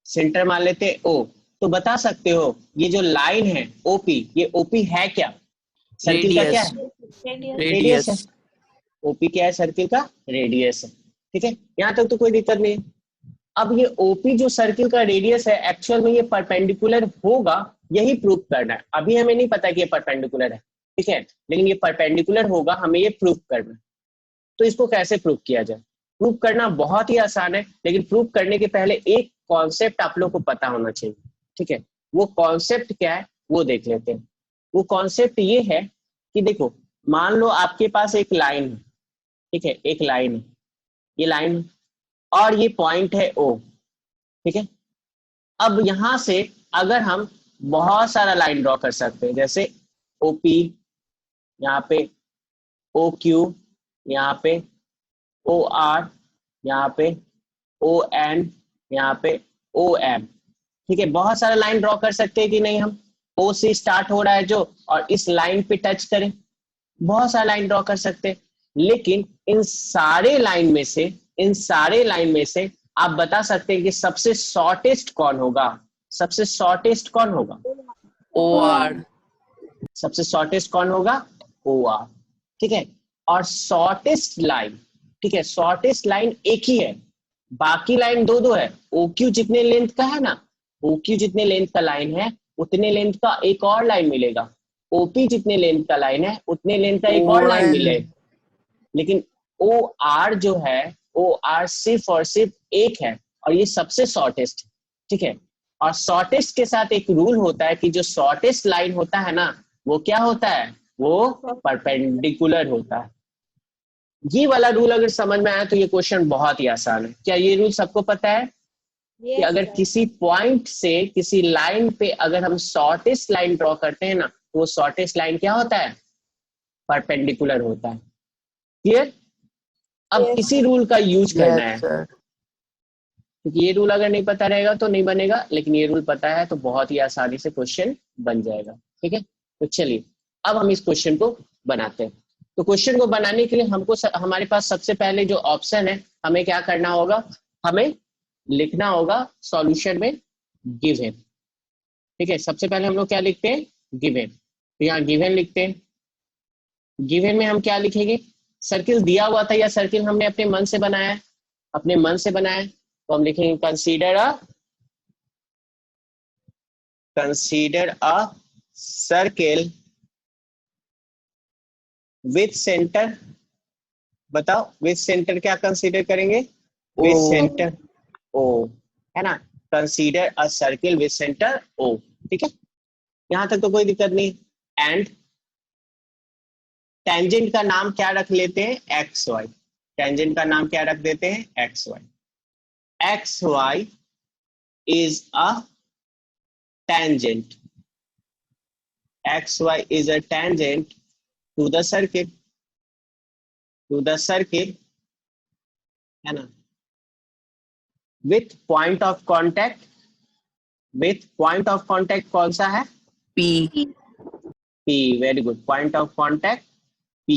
सेंटर मान लेते हैं O, तो बता सकते हो ये जो लाइन है OP, ये OP है क्या, सर्किल का क्या है, रेडियस है। OP क्या है, सर्किल का रेडियस है, ठीक है। यहां तक तो कोई दिक्कत नहीं है। अब ये OP जो सर्किल का रेडियस है, एक्चुअल में ये परपेंडिकुलर होगा, यही प्रूव करना है। अभी हमें नहीं पता कि ये परपेंडिकुलर है, ठीक है, लेकिन ये परपेंडिकुलर होगा, हमें ये प्रूव करना है। तो इसको कैसे प्रूव किया जाए, प्रूव करना बहुत ही आसान है, लेकिन प्रूव करने के पहले एक कॉन्सेप्ट आप लोग को पता होना चाहिए, ठीक है। वो कॉन्सेप्ट क्या है वो देख लेते हैं। वो कॉन्सेप्ट ये है कि देखो, मान लो आपके पास एक लाइन है, ठीक है, एक लाइन है, ये लाइन है और ये पॉइंट है O, ठीक है। अब यहां से अगर हम बहुत सारा लाइन ड्रॉ कर सकते हैं, जैसे OP, यहाँ पे OQ, यहाँ पे OR, यहाँ पे ON, यहाँ पे OM, ठीक है। बहुत सारा लाइन ड्रॉ कर सकते हैं कि नहीं हम, O से स्टार्ट हो रहा है जो, और इस लाइन पे टच करें, बहुत सारा लाइन ड्रॉ कर सकते हैं। लेकिन इन सारे लाइन में से आप बता सकते हैं कि सबसे शॉर्टेस्ट कौन होगा, सबसे शॉर्टेस्ट कौन होगा, OR। सबसे शॉर्टेस्ट कौन होगा, OR, ठीक है। और शॉर्टेस्ट लाइन, ठीक है, शॉर्टेस्ट लाइन एक ही है, बाकी लाइन दो दो है। OQ जितने लेंथ का है ना, OQ जितने लेंथ का लाइन है उतने लेंथ का एक और लाइन मिलेगा, OP जितने लेंथ का लाइन है उतने लेंथ का एक और लाइन मिलेगा। लेकिन OR जो है, OR सिर्फ और सिर्फ एक है और ये सबसे शॉर्टेस्ट, ठीक है। और शॉर्टेस्ट के साथ एक रूल होता है कि जो शॉर्टेस्ट लाइन होता है ना, वो क्या होता है, वो परपेंडिकुलर होता है। ये वाला रूल अगर समझ में आया तो ये क्वेश्चन बहुत ही आसान है। क्या ये रूल सबको पता है कि अगर किसी पॉइंट से किसी लाइन पे अगर हम शॉर्टेस्ट लाइन ड्रॉ करते हैं ना, तो वो शॉर्टेस्ट लाइन क्या होता है, परपेंडिकुलर होता है। क्लियर? अब इसी रूल का यूज करना है, क्योंकि ये रूल अगर नहीं पता रहेगा तो नहीं बनेगा, लेकिन ये रूल पता है तो बहुत ही आसानी से क्वेश्चन बन जाएगा, ठीक है। तो चलिए अब हम इस क्वेश्चन को बनाते हैं। तो क्वेश्चन को बनाने के लिए हमको हमारे पास सबसे पहले जो ऑप्शन है, हमें क्या करना होगा, हमें लिखना होगा सॉल्यूशन में गिवन, ठीक है। सबसे पहले हम लोग क्या लिखते हैं, गिवन। तो यहाँ गिवन लिखते हैं। गिवन में हम क्या लिखेंगे, सर्किल दिया हुआ था या सर्किल हमने अपने मन से बनाया, अपने मन से बनाया, तो हम लिखेंगे consider a circle with centre. बताओ विथ सेंटर क्या कंसीडर करेंगे, विथ सेंटर O, है ना। Consider a circle with centre O, ठीक है, यहां तक तो कोई दिक्कत नहीं। एंड टेंजेंट का नाम क्या रख लेते हैं, XY। टेंजेंट का नाम क्या रख देते हैं, XY। XY is a tangent. XY is a tangent to the circle. To the circle, है ना। With point of contact. With point of contact कौन सा है, P। P, very good. Point of contact P.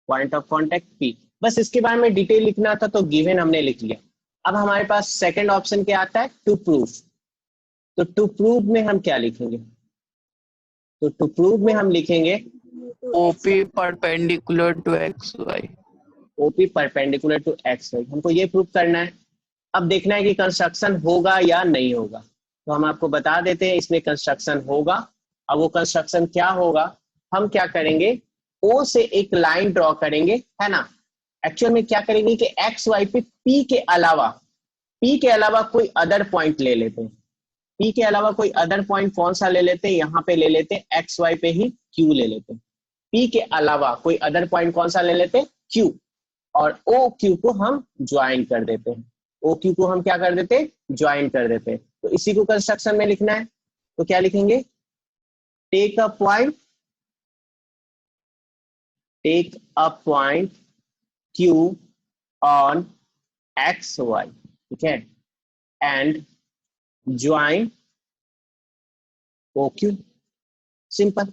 Point of contact P. बस इसके बारे में डिटेल लिखना था, तो गिवन हमने लिख लिया। अब हमारे पास सेकंड ऑप्शन क्या आता है, टू प्रूव। तो टू प्रूव में हम क्या लिखेंगे, तो टू प्रूव में हम लिखेंगे OP perpendicular to XY। OP perpendicular to XY। हमको ये प्रूव करना है। अब देखना है कि कंस्ट्रक्शन होगा या नहीं होगा। तो हम आपको बता देते हैं इसमें कंस्ट्रक्शन होगा। अब वो कंस्ट्रक्शन क्या होगा, हम क्या करेंगे, O से एक लाइन ड्रॉ करेंगे, है ना। एक्चुअल में क्या करेंगे कि XY पे P के अलावा P के अलावा कोई अदर पॉइंट ले लेते हैं, P के अलावा कोई अदर पॉइंट कौन सा ले लेते हैं, यहाँ पे ले लेते हैं एक्स वाई पे ही Q ले लेते हैं। P के अलावा कोई अदर पॉइंट कौन सा ले लेते हैं, Q, और OQ को हम ज्वाइन कर देते हैं। OQ को हम क्या कर देते हैं, ज्वाइन कर देते हैं। तो इसी को कंस्ट्रक्शन में लिखना है, तो क्या लिखेंगे, take a point Q on X Y, ठीक है, एंड ज्वाइन OQ, सिंपल।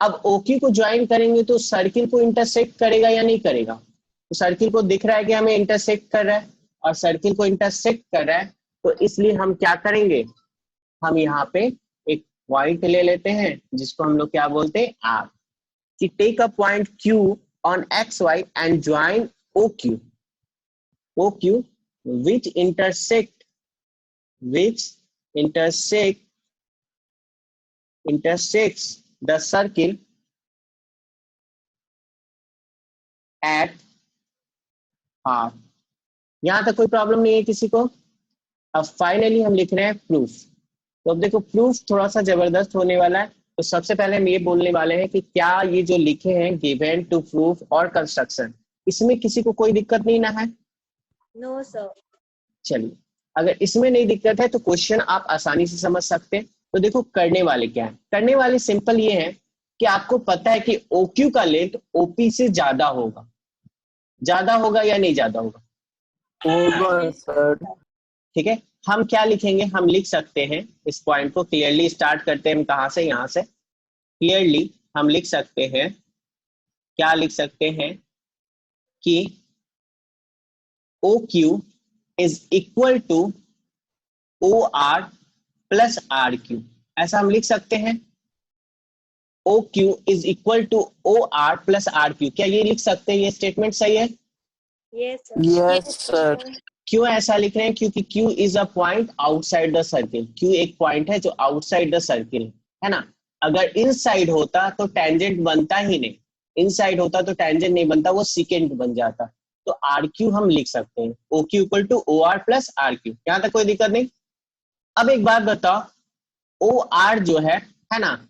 अब OQ को ज्वाइन करेंगे तो सर्किल को इंटरसेक्ट करेगा या नहीं करेगा, तो सर्किल को दिख रहा है कि हमें इंटरसेक्ट कर रहा है, और सर्किल को इंटरसेक्ट कर रहा है, तो इसलिए हम क्या करेंगे, हम यहाँ पे एक पॉइंट ले लेते हैं जिसको हम लोग क्या बोलते हैं, R, कि take a point Q on X Y and join OQ which intersects the circle at R। यहां तक कोई प्रॉब्लम नहीं है किसी को। अब फाइनली हम लिख रहे हैं प्रूफ। तो अब देखो प्रूफ थोड़ा सा जबरदस्त होने वाला है। तो सबसे पहले हम ये बोलने वाले हैं कि क्या ये जो लिखे हैं गिवन टू प्रूफ और कंस्ट्रक्शन, इसमें किसी को कोई दिक्कत नहीं ना है? No sir. चलिए, अगर इसमें नहीं दिक्कत है तो क्वेश्चन आप आसानी से समझ सकते हैं। तो देखो करने वाले क्या है, करने वाले सिंपल ये है कि आपको पता है कि OQ का लेंथ OP से ज्यादा होगा या नहीं ज्यादा होगा? होगा सर। ठीक है, हम क्या लिखेंगे, हम लिख सकते हैं इस पॉइंट को क्लियरली, स्टार्ट करते हैं हम कहां से, यहां से क्लियरली हम लिख सकते हैं, क्या लिख सकते हैं कि OQ is equal to OR plus RQ, ऐसा हम लिख सकते हैं। OQ is equal to OR plus RQ, क्या ये लिख सकते हैं, ये स्टेटमेंट सही है? Yes sir. क्यों ऐसा लिख रहे हैं, क्योंकि Q is a point outside the circle. Q एक पॉइंट है जो आउटसाइड द सर्किल है ना। अगर इनसाइड होता तो टेंजेंट बनता ही नहीं, इनसाइड होता तो टेंजेंट नहीं बनता, वो सिकेंट बन जाता। तो RQ हम लिख सकते हैं, OQ equal to OR plus RQ, यहां तक कोई दिक्कत नहीं। अब एक बात बताओ, OR जो है ना,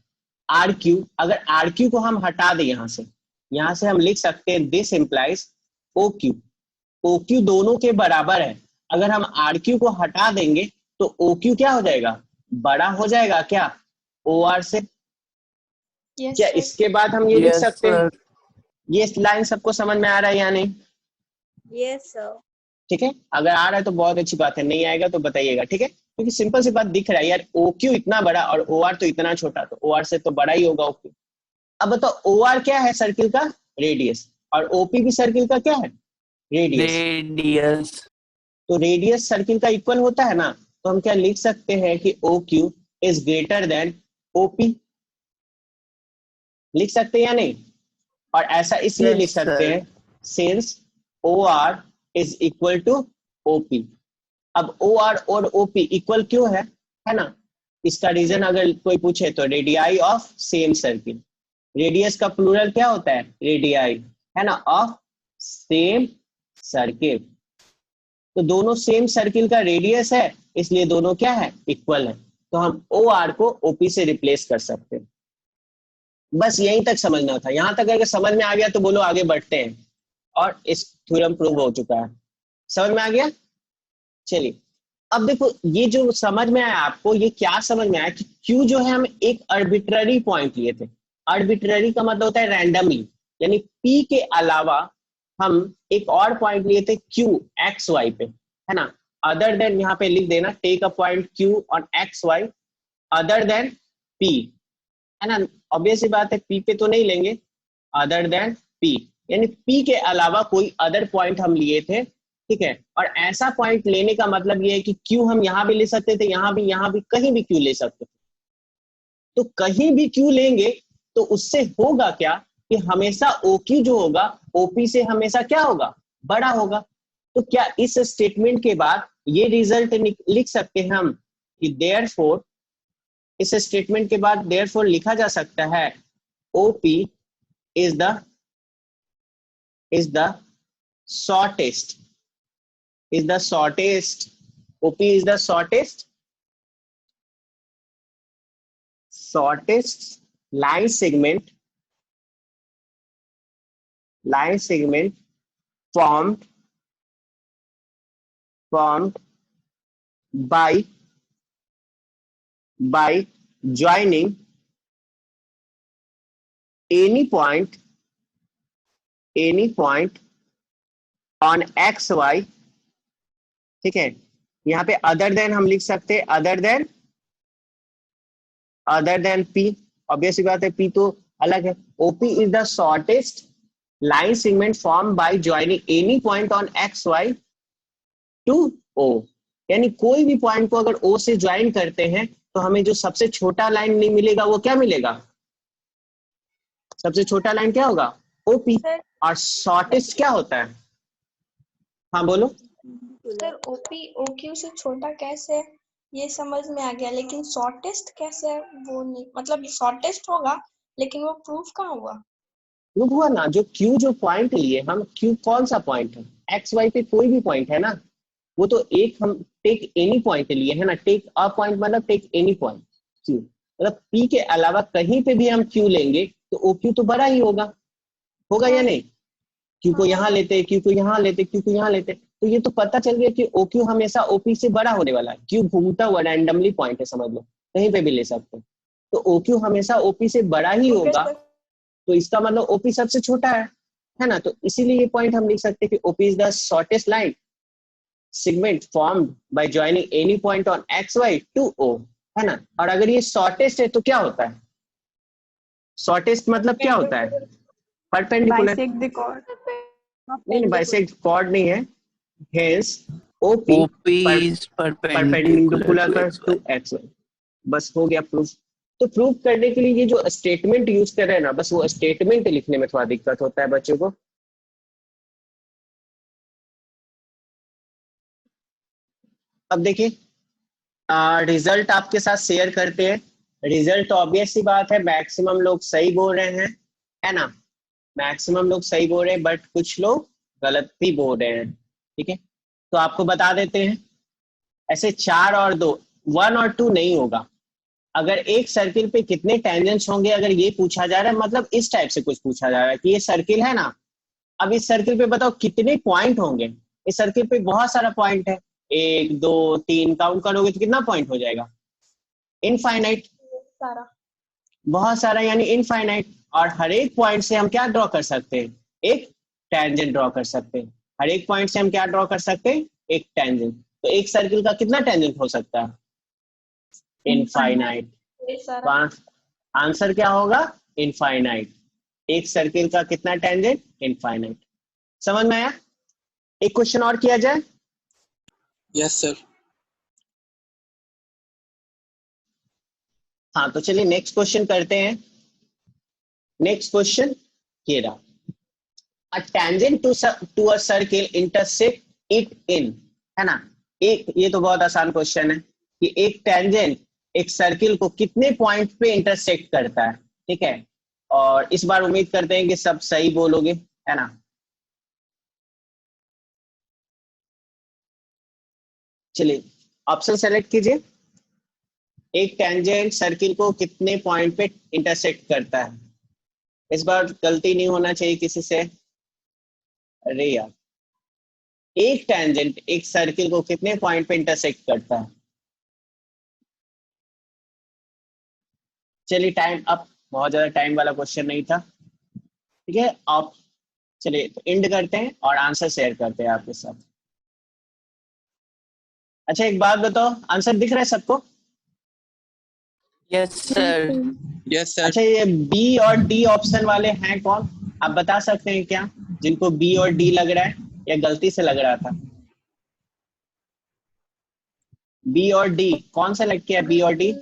RQ, अगर RQ को हम हटा दें यहां से हम लिख सकते हैं दिस इंप्लाइज OQ दोनों के बराबर है। अगर हम RQ को हटा देंगे तो OQ क्या हो जाएगा, बड़ा हो जाएगा क्या OR से? Yes, क्या sir. इसके बाद हम ये लिख Yes, सकते हैं? sir. ये लाइन सबको समझ में आ रहा है या नहीं? Yes sir. ठीक है, अगर आ रहा है तो बहुत अच्छी बात है, नहीं आएगा तो बताइएगा, ठीक है। क्योंकि सिंपल सी बात दिख रहा है यार, OQ इतना बड़ा और OR तो इतना छोटा, तो OR से तो बड़ा ही होगा OQ। अब बताओ OR क्या है, सर्किल का रेडियस, और OP भी सर्किल का क्या है, रेडियस। तो रेडियस सर्किल का इक्वल होता है ना, तो हम क्या लिख सकते हैं कि OQ is greater than OP, लिख सकते हैं या नहीं? और ऐसा इसलिए Yes, लिख सकते sir. हैं since OR is equal to OP। अब OR और OP इक्वल क्यों है ना, इसका रीजन अगर कोई पूछे तो radii of same circle. Radius का प्लूरल क्या होता है, रेडियाई, है ना, ऑफ सेम सर्किल। तो दोनों सेम सर्किल का रेडियस है, इसलिए दोनों क्या है, इक्वल है। तो हम OR को OP से रिप्लेस कर सकते हैं। बस यहीं तक समझना था। यहां तक अगर समझ में आ गया तो बोलो आगे बढ़ते हैं, और इस थ्योरम प्रूव हो चुका है। समझ में आ गया? चलिए, अब देखो ये जो समझ में आया आपको, ये क्या समझ में आया कि Q जो है हम एक आर्बिट्ररी पॉइंट लिए थे। आर्बिट्ररी का मतलब होता है रैंडमली, यानी P के अलावा हम एक और पॉइंट लिए थे Q एक्स वाई पे, है ना। अदर देन, यहाँ पे लिख देना, take a point Q on X Y other than P, है ना। ऑब्वियस सी बात है, P पे तो नहीं लेंगे, अदर देन P, यानी P के अलावा कोई अदर पॉइंट हम लिए थे, ठीक है। और ऐसा पॉइंट लेने का मतलब ये है कि Q हम यहां भी ले सकते थे, यहाँ भी, कहीं भी Q ले सकते थे। तो कहीं भी Q लेंगे तो उससे होगा क्या कि हमेशा OQ जो होगा OP से हमेशा क्या होगा, बड़ा होगा। तो क्या इस स्टेटमेंट के बाद ये रिजल्ट लिख सकते हैं हम कि देयरफॉर, इस स्टेटमेंट के बाद देयरफॉर लिखा जा सकता है OP is the shortest OP is the shortest line segment formed by joining any point on xy, ठीक है। यहाँ पे अदर देन हम लिख सकते हैं, अदर देन पी, ऑब्वियस बात है, पी तो अलग है। OP is the shortest line segment form by joining any point on X Y to O, यानी कोई भी पॉइंट को अगर ओ से ज्वाइन करते हैं तो हमें जो सबसे छोटा लाइन नहीं मिलेगा वो क्या मिलेगा, सबसे छोटा लाइन क्या होगा, ओपी। और शॉर्टेस्ट क्या होता है, हाँ बोलो सर। ओपी ओक्यू से छोटा कैसे, ये समझ में आ गया, लेकिन शॉर्टेस्ट कैसे है वो नहीं, मतलब शॉर्टेस्ट होगा लेकिन वो प्रूफ कहाँ हुआ। प्रूफ हुआ ना, जो क्यू जो पॉइंट लिए हम, क्यू कौन सा पॉइंट है, एक्स वाई पे कोई भी पॉइंट है ना, वो तो एक हम टेक एनी पॉइंट लिए है ना, टेक अ पॉइंट मतलब टेक एनी पॉइंट क्यू, मतलब पी के अलावा कहीं पे भी हम क्यू लेंगे तो ओ क्यू तो बड़ा ही होगा या नहीं। क्यू को यहाँ लेते, क्यू को यहाँ लेते, क्यू को यहाँ लेते, तो ये तो पता चल गया कि ओ क्यू हमेशा ओपी से बड़ा होने वाला है। क्यू घूमता हुआ रैंडमली पॉइंट है, समझ लो कहीं पे भी ले सकते हैं, तो ओ क्यू हमेशा ओपी से बड़ा ही होगा, तो इसका मतलब ओपी सबसे छोटा है ना। तो इसीलिए ये पॉइंट हम लिख सकते हैं कि OP is the shortest line segment formed by joining any point on X Y to O, है ना। और अगर ये शॉर्टेस्ट है तो क्या होता है, शॉर्टेस्ट मतलब क्या होता है, परपेंडिकुलर, नहीं बाइसेक्ट कॉर्ड नहीं है, hence OP is perpendicular to X Y, बस हो गया प्रूफ। तो प्रूफ करने के लिए ये जो स्टेटमेंट यूज कर रहे हैं ना, बस वो स्टेटमेंट लिखने में थोड़ा दिक्कत होता है बच्चों को। अब देखिए रिजल्ट आपके साथ शेयर करते हैं। रिजल्ट तो ऑब्वियस सी बात है, मैक्सिमम लोग सही बोल रहे हैं, है ना, मैक्सिमम लोग सही बोल रहे हैं, बट कुछ लोग गलत भी बोल रहे हैं, ठीक है। तो आपको बता देते हैं, ऐसे 4 और 2, 1 और 2 नहीं होगा। अगर एक सर्किल पे कितने टेंजेंट्स होंगे अगर ये पूछा जा रहा है, मतलब इस टाइप से कुछ पूछा जा रहा है कि ये सर्किल है ना, अब इस सर्किल पे बताओ कितने पॉइंट होंगे। इस सर्किल पे बहुत सारा पॉइंट है, 1 2 3 काउंट करोगे तो कितना पॉइंट हो जाएगा, इनफाइनाइट, सारा, बहुत सारा यानी इनफाइनाइट। और हर एक पॉइंट से हम क्या ड्रॉ कर सकते हैं, एक टेंजेंट ड्रॉ कर सकते हैं। हर एक पॉइंट से हम क्या ड्रॉ कर सकते हैं, एक टेंजेंट। तो एक सर्किल का कितना टेंजेंट हो सकता है, इनफाइनाइट। आंसर क्या होगा, इनफाइनाइट। एक सर्किल का कितना टेंजेंट, इनफाइनाइट। समझ में आया। एक क्वेश्चन और किया जाए। Yes sir. हाँ तो चलिए नेक्स्ट क्वेश्चन करते हैं। नेक्स्ट क्वेश्चन ये रहा, a tangent to a circle intersect it in, है ना। एक ये तो बहुत आसान क्वेश्चन है कि एक टेंजेंट एक सर्किल को कितने पॉइंट पे इंटरसेक्ट करता है, ठीक है। और इस बार उम्मीद करते हैं कि सब सही बोलोगे, है ना। चलिए ऑप्शन सेलेक्ट कीजिए। एक टेंजेंट सर्किल को कितने पॉइंट पे इंटरसेक्ट करता है, इस बार गलती नहीं होना चाहिए किसी से। अरे यार, एक टेंजेंट एक सर्किल को कितने पॉइंट पे इंटरसेक्ट करता है। चलिए टाइम अप, बहुत ज्यादा टाइम वाला क्वेश्चन नहीं था, ठीक है। आप चलिए तो एंड करते हैं और आंसर शेयर करते हैं आपके साथ। अच्छा एक बात बताओ, आंसर दिख रहा है सबको। Yes sir. Yes sir. अच्छा ये बी और डी ऑप्शन वाले हैं कौन, आप बता सकते हैं क्या, जिनको बी और डी लग रहा है या गलती से लग रहा था। बी और डी कौन सा लग गया, बी और डी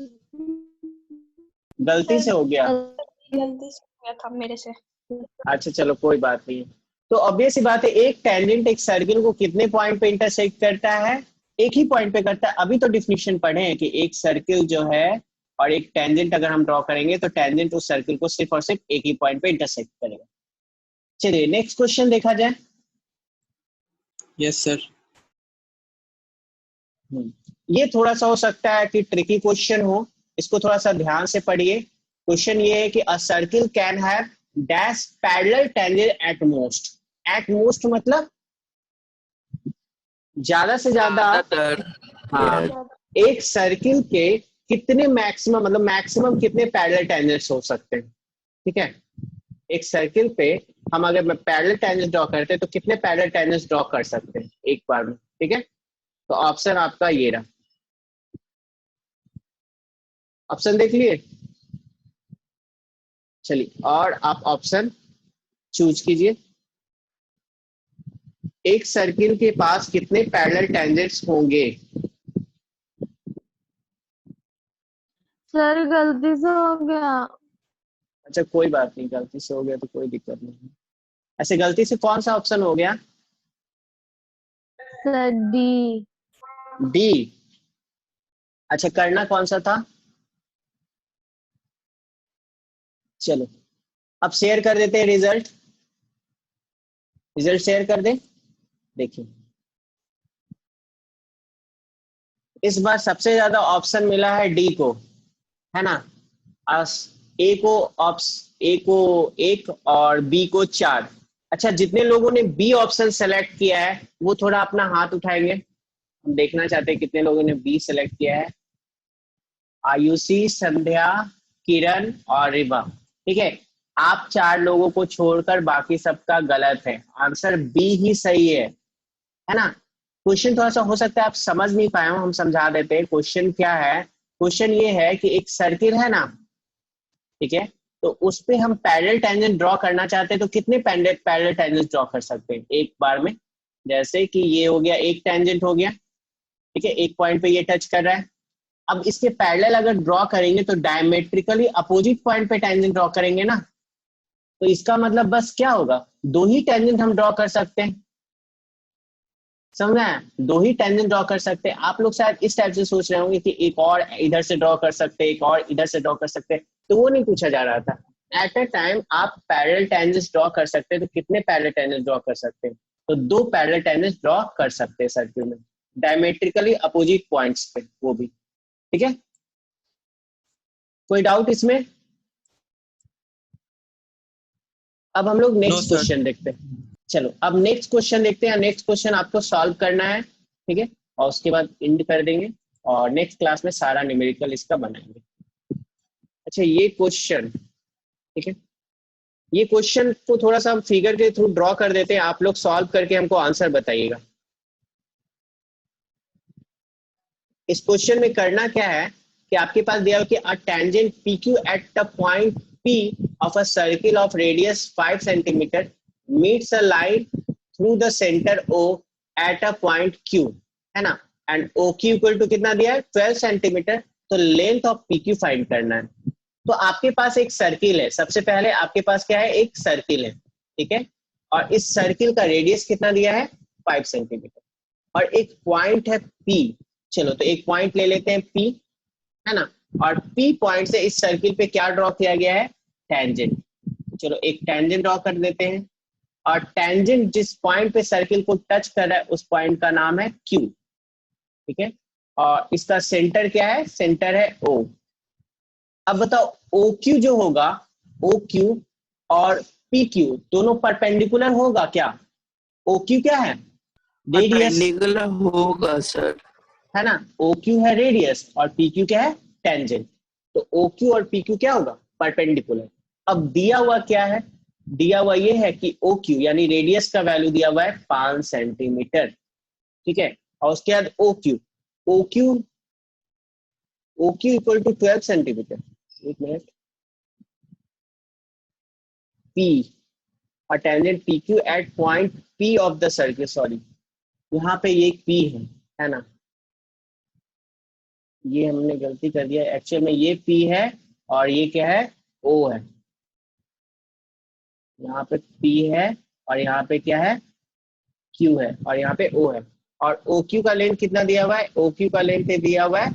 गलती से हो गया, गलती से हो गया था मेरे से। अच्छा चलो कोई बात नहीं। तो ऑब्वियस सी बात है, एक टेंजेंट एक सर्किल को कितने पॉइंट पे इंटरसेक्ट करता है, एक ही पॉइंट पे करता है। अभी तो डिफिनेशन पढ़े हैं कि एक सर्किल जो है और एक टेंजेंट अगर हम ड्रॉ करेंगे तो टेंजेंट उस सर्किल को सिर्फ और सिर्फ एक ही पॉइंट पे इंटरसेक्ट करेगा। चलिए नेक्स्ट क्वेश्चन देखा जाए। Yes sir. ये थोड़ा सा हो सकता है कि ट्रिकी क्वेश्चन हो, इसको थोड़ा सा ध्यान से पढ़िए। क्वेश्चन ये है कि अ circle can have dash parallel tangent at most. At most मतलब ज्यादा से ज्यादा। ज्यादातर। हाँ, Yes. एक सर्किल के कितने मैक्सिमम, मतलब मैक्सिमम कितने पैरेलल टेंजेंट्स हो सकते हैं, ठीक है। एक सर्किल पे हम अगर पैरेलल टेंजेंट ड्रॉ करते हैं तो कितने पैरेलल टेंजेंट्स ड्रॉ कर सकते हैं एक बार में, ठीक है। तो ऑप्शन आपका ये रहा, ऑप्शन देख लिए। चलिए, और आप ऑप्शन चूज कीजिए। एक सर्किल के पास कितने पैरेलल टेंजेंट्स होंगे? सर गलती से हो गया। अच्छा कोई बात नहीं, गलती से हो गया तो कोई दिक्कत नहीं। ऐसे गलती से कौन सा ऑप्शन हो गया? Sir D. डी। अच्छा, करना कौन सा था? चलो अब शेयर कर देते हैं रिजल्ट। रिजल्ट शेयर कर दे। देखिए, इस बार सबसे ज्यादा ऑप्शन मिला है डी को, है ना। ए को ए को 1 और बी को 4। अच्छा, जितने लोगों ने बी ऑप्शन सेलेक्ट किया है वो थोड़ा अपना हाथ उठाएंगे, हम देखना चाहते हैं कितने लोगों ने बी सेलेक्ट किया है। आयुषी, संध्या, किरण और रिवा, ठीक है। आप 4 लोगों को छोड़कर बाकी सबका गलत है, आंसर बी ही सही है ना। क्वेश्चन थोड़ा सा हो सकता है आप समझ नहीं पाए हो, हम समझा देते हैं। क्वेश्चन क्या है? क्वेश्चन ये है कि एक सर्किल है ना, ठीक है, तो उस पे हम पैरेलल टेंजेंट ड्रॉ करना चाहते हैं तो कितने पैरेलल टेंजेंट ड्रॉ कर सकते हैं एक बार में? जैसे कि ये हो गया, एक टेंजेंट हो गया, ठीक है, एक पॉइंट पे ये टच कर रहा है। अब इसके पैरेलल अगर ड्रॉ करेंगे तो डायमेट्रिकली अपोजिट पॉइंट पे टेंजेंट ड्रॉ करेंगे ना, तो इसका मतलब बस क्या होगा, 2 ही टेंजेंट हम ड्रॉ कर सकते हैं। समझ आया? 2 ही टेंजेंट ड्रॉ कर सकते हैं। आप लोग शायद इस टाइप से सोच रहे होंगे कि एक और इधर से ड्रॉ कर सकते हैं, एक और इधर से ड्रॉ कर सकते हैं, तो वो नहीं पूछा जा रहा था। एट अ टाइम आप पैरेलल टेंजेंट्स ड्रॉ कर सकते हैं, तो कितने पैरेलल टेंजेंट्स ड्रॉ कर सकते हैं? तो 2 पैरेलल टेंजेंट्स ड्रॉ कर सकते हैं सर्किल में, डायमेट्रिकली अपोजिट पॉइंट्स पे, वो भी, ठीक है। कोई डाउट इसमें? अब हम लोग नेक्स्ट क्वेश्चन देखते हैं। चलो अब नेक्स्ट क्वेश्चन देखते हैं। नेक्स्ट क्वेश्चन आपको सॉल्व करना है, ठीक है, और उसके बाद एंड कर देंगे और नेक्स्ट क्लास में सारा न्यूमेरिकल इसका बनाएंगे। अच्छा, ये क्वेश्चन, ठीक है, ये क्वेश्चन को थोड़ा सा हम फिगर के थ्रू ड्रॉ कर देते हैं, आप लोग सॉल्व करके हमको आंसर बताइएगा। इस क्वेश्चन में करना क्या है कि आपके पास दिया हो कि a tangent PQ at the point P of a circle of radius 5 cm meets a line through the center O at a point Q, है ना, एंड OQ इक्वल टू कितना दिया है? 12 सेंटीमीटर। तो लेंथ ऑफ PQ फाइंड करना है। तो आपके पास एक सर्किल है, सबसे पहले आपके पास क्या है? एक सर्किल है, ठीक है, और इस सर्किल का रेडियस कितना दिया है? 5 सेंटीमीटर, और एक पॉइंट है P। चलो तो एक पॉइंट ले लेते हैं P, है ना, और P पॉइंट से इस सर्किल पे क्या ड्रॉ किया गया है? टेंजेंट। चलो एक टेंजेंट ड्रॉ कर देते हैं, और टेंजेंट जिस पॉइंट पे सर्किल को टच कर रहा है उस पॉइंट का नाम है Q, ठीक है, और इसका सेंटर क्या है? सेंटर है O। अब बताओ OQ जो होगा, OQ और PQ दोनों परपेंडिकुलर होगा क्या? OQ क्या है? रेडियस, परपेंडिकुलर होगा सर, है ना, OQ है रेडियस और PQ क्या है? टेंजेंट। तो OQ और PQ क्या होगा? परपेंडिकुलर। अब दिया हुआ क्या है? दिया हुआ ये है कि OQ यानी रेडियस का वैल्यू दिया हुआ है 5 सेंटीमीटर, ठीक है, और उसके बाद OQ इक्वल टू 12 सेंटीमीटर। एक मिनट, P और tangent PQ at point P of the circle, sorry यहाँ पे ये P है ना, ये हमने गलती कर दिया, एक्चुअल में ये P है और ये क्या है? O है। यहाँ पे P है और यहाँ पे क्या है? Q है, और यहाँ पे O है। और OQ का लेंथ कितना दिया हुआ है? OQ का लेंथ दिया हुआ है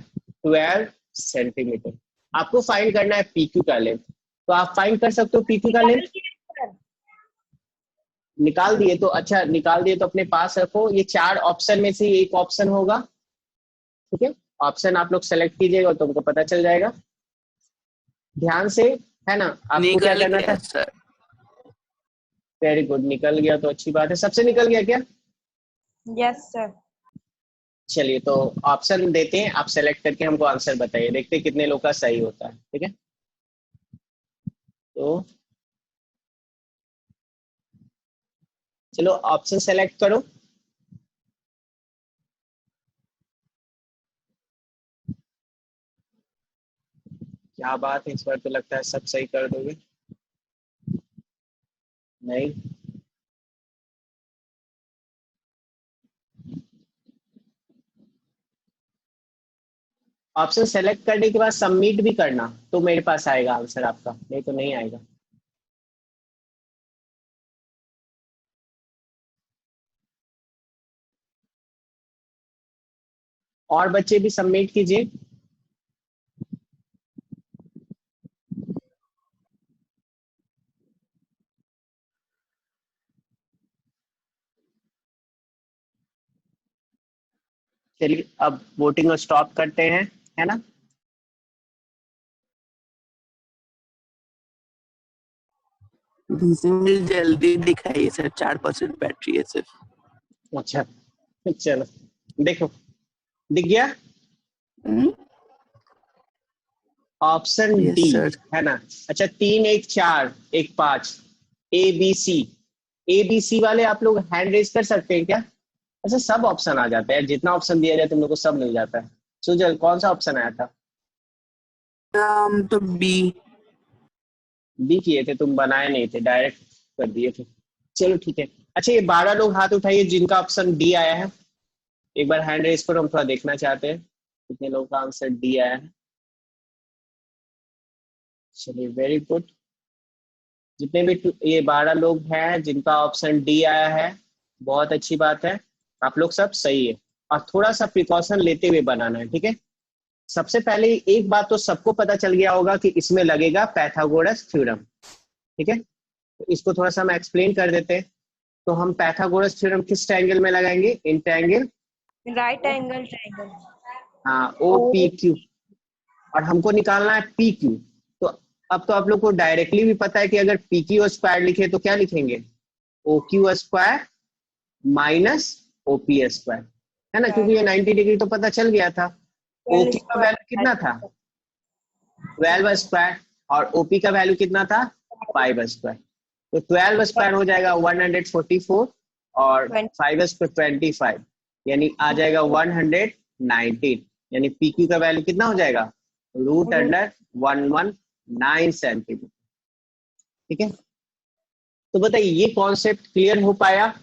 12 सेंटीमीटर। आपको फाइंड करना है PQ का लेंथ, तो आप फाइंड कर सकते हो PQ का लेंथ। निकाल दिए तो अच्छा, निकाल दिए तो अपने पास रखो। ये 4 ऑप्शन में से एक ऑप्शन होगा, ठीक है, ऑप्शन आप लोग सेलेक्ट कीजिएगा तो तुमको पता चल जाएगा ध्यान से, है ना। आपको क्या निकल करना गया था? सर। वेरी गुड, निकल गया तो अच्छी बात है। सबसे निकल गया क्या? Yes sir. चलिए तो ऑप्शन देते हैं, आप सेलेक्ट करके हमको आंसर बताइए, देखते हैं कितने लोग का सही होता है। ठीक है, तो चलो ऑप्शन सेलेक्ट करो। क्या बात है, इस बार तो लगता है सब सही कर दोगे। नहीं, ऑप्शन सेलेक्ट करने के बाद सबमिट भी करना तो मेरे पास आएगा आंसर आपका, नहीं तो नहीं आएगा। और बच्चे भी सबमिट कीजिए। चलिए अब वोटिंग स्टॉप करते हैं, है ना। रिजल्ट जल्दी दिखाइए सर, 4% बैटरी है सिर्फ। अच्छा चलो देखो, दिख गया ऑप्शन यस डी, सर। है ना। अच्छा 3 1 4 1 5 ABC, ABC वाले आप लोग हैंड रेज कर सकते हैं क्या? अच्छा सब ऑप्शन आ जाते हैं, जितना ऑप्शन दिया जाए तुम लोग को सब मिल जाता है। सुजल कौन सा ऑप्शन आया था? तो बी। बी किए थे तुम, बनाए नहीं थे, डायरेक्ट कर दिए थे। चलो ठीक है। अच्छा ये 12 लोग हाथ उठाइए जिनका ऑप्शन डी आया है, एक बार हैंड रेज करो, हम थोड़ा देखना चाहते हैं कितने लोगों का आंसर डी आया है। चलिए वेरी गुड, जितने भी ये 12 लोग हैं जिनका ऑप्शन डी आया है, बहुत अच्छी बात है, आप लोग सब सही है। और थोड़ा सा प्रिकॉशन लेते हुए बनाना है, ठीक है। सबसे पहले एक बात तो सबको पता चल गया होगा कि इसमें लगेगा पाइथागोरस थ्योरम, ठीक है। तो इसको थोड़ा सा हम एक्सप्लेन कर देते हैं। तो हम पाइथागोरस थ्योरम किस ट्रायंगल में लगाएंगे? In triangle, right angle triangle. हाँ ओ पी क्यू, और हमको निकालना है पी क्यू। तो अब तो आप लोग को डायरेक्टली भी पता है कि अगर पी क्यू स्क्वायर लिखे तो क्या लिखेंगे? O Q square minus O P square, है ना, क्योंकि ये 90 डिग्री तो पता चल गया था। ओ क्यू का वैल्यू कितना था? 12 स्क्वायर, और ओपी का वैल्यू कितना था? 5 स्क्वायर। तो 12 स्क्वायर हो जाएगा 144, और 5 स्क्वायर 25, यानी आ जाएगा 119, यानी पी क्यू का वैल्यू कितना हो जाएगा? √119 सेंटीमीटर। ठीक है, तो बताइए ये कॉन्सेप्ट क्लियर हो पाया?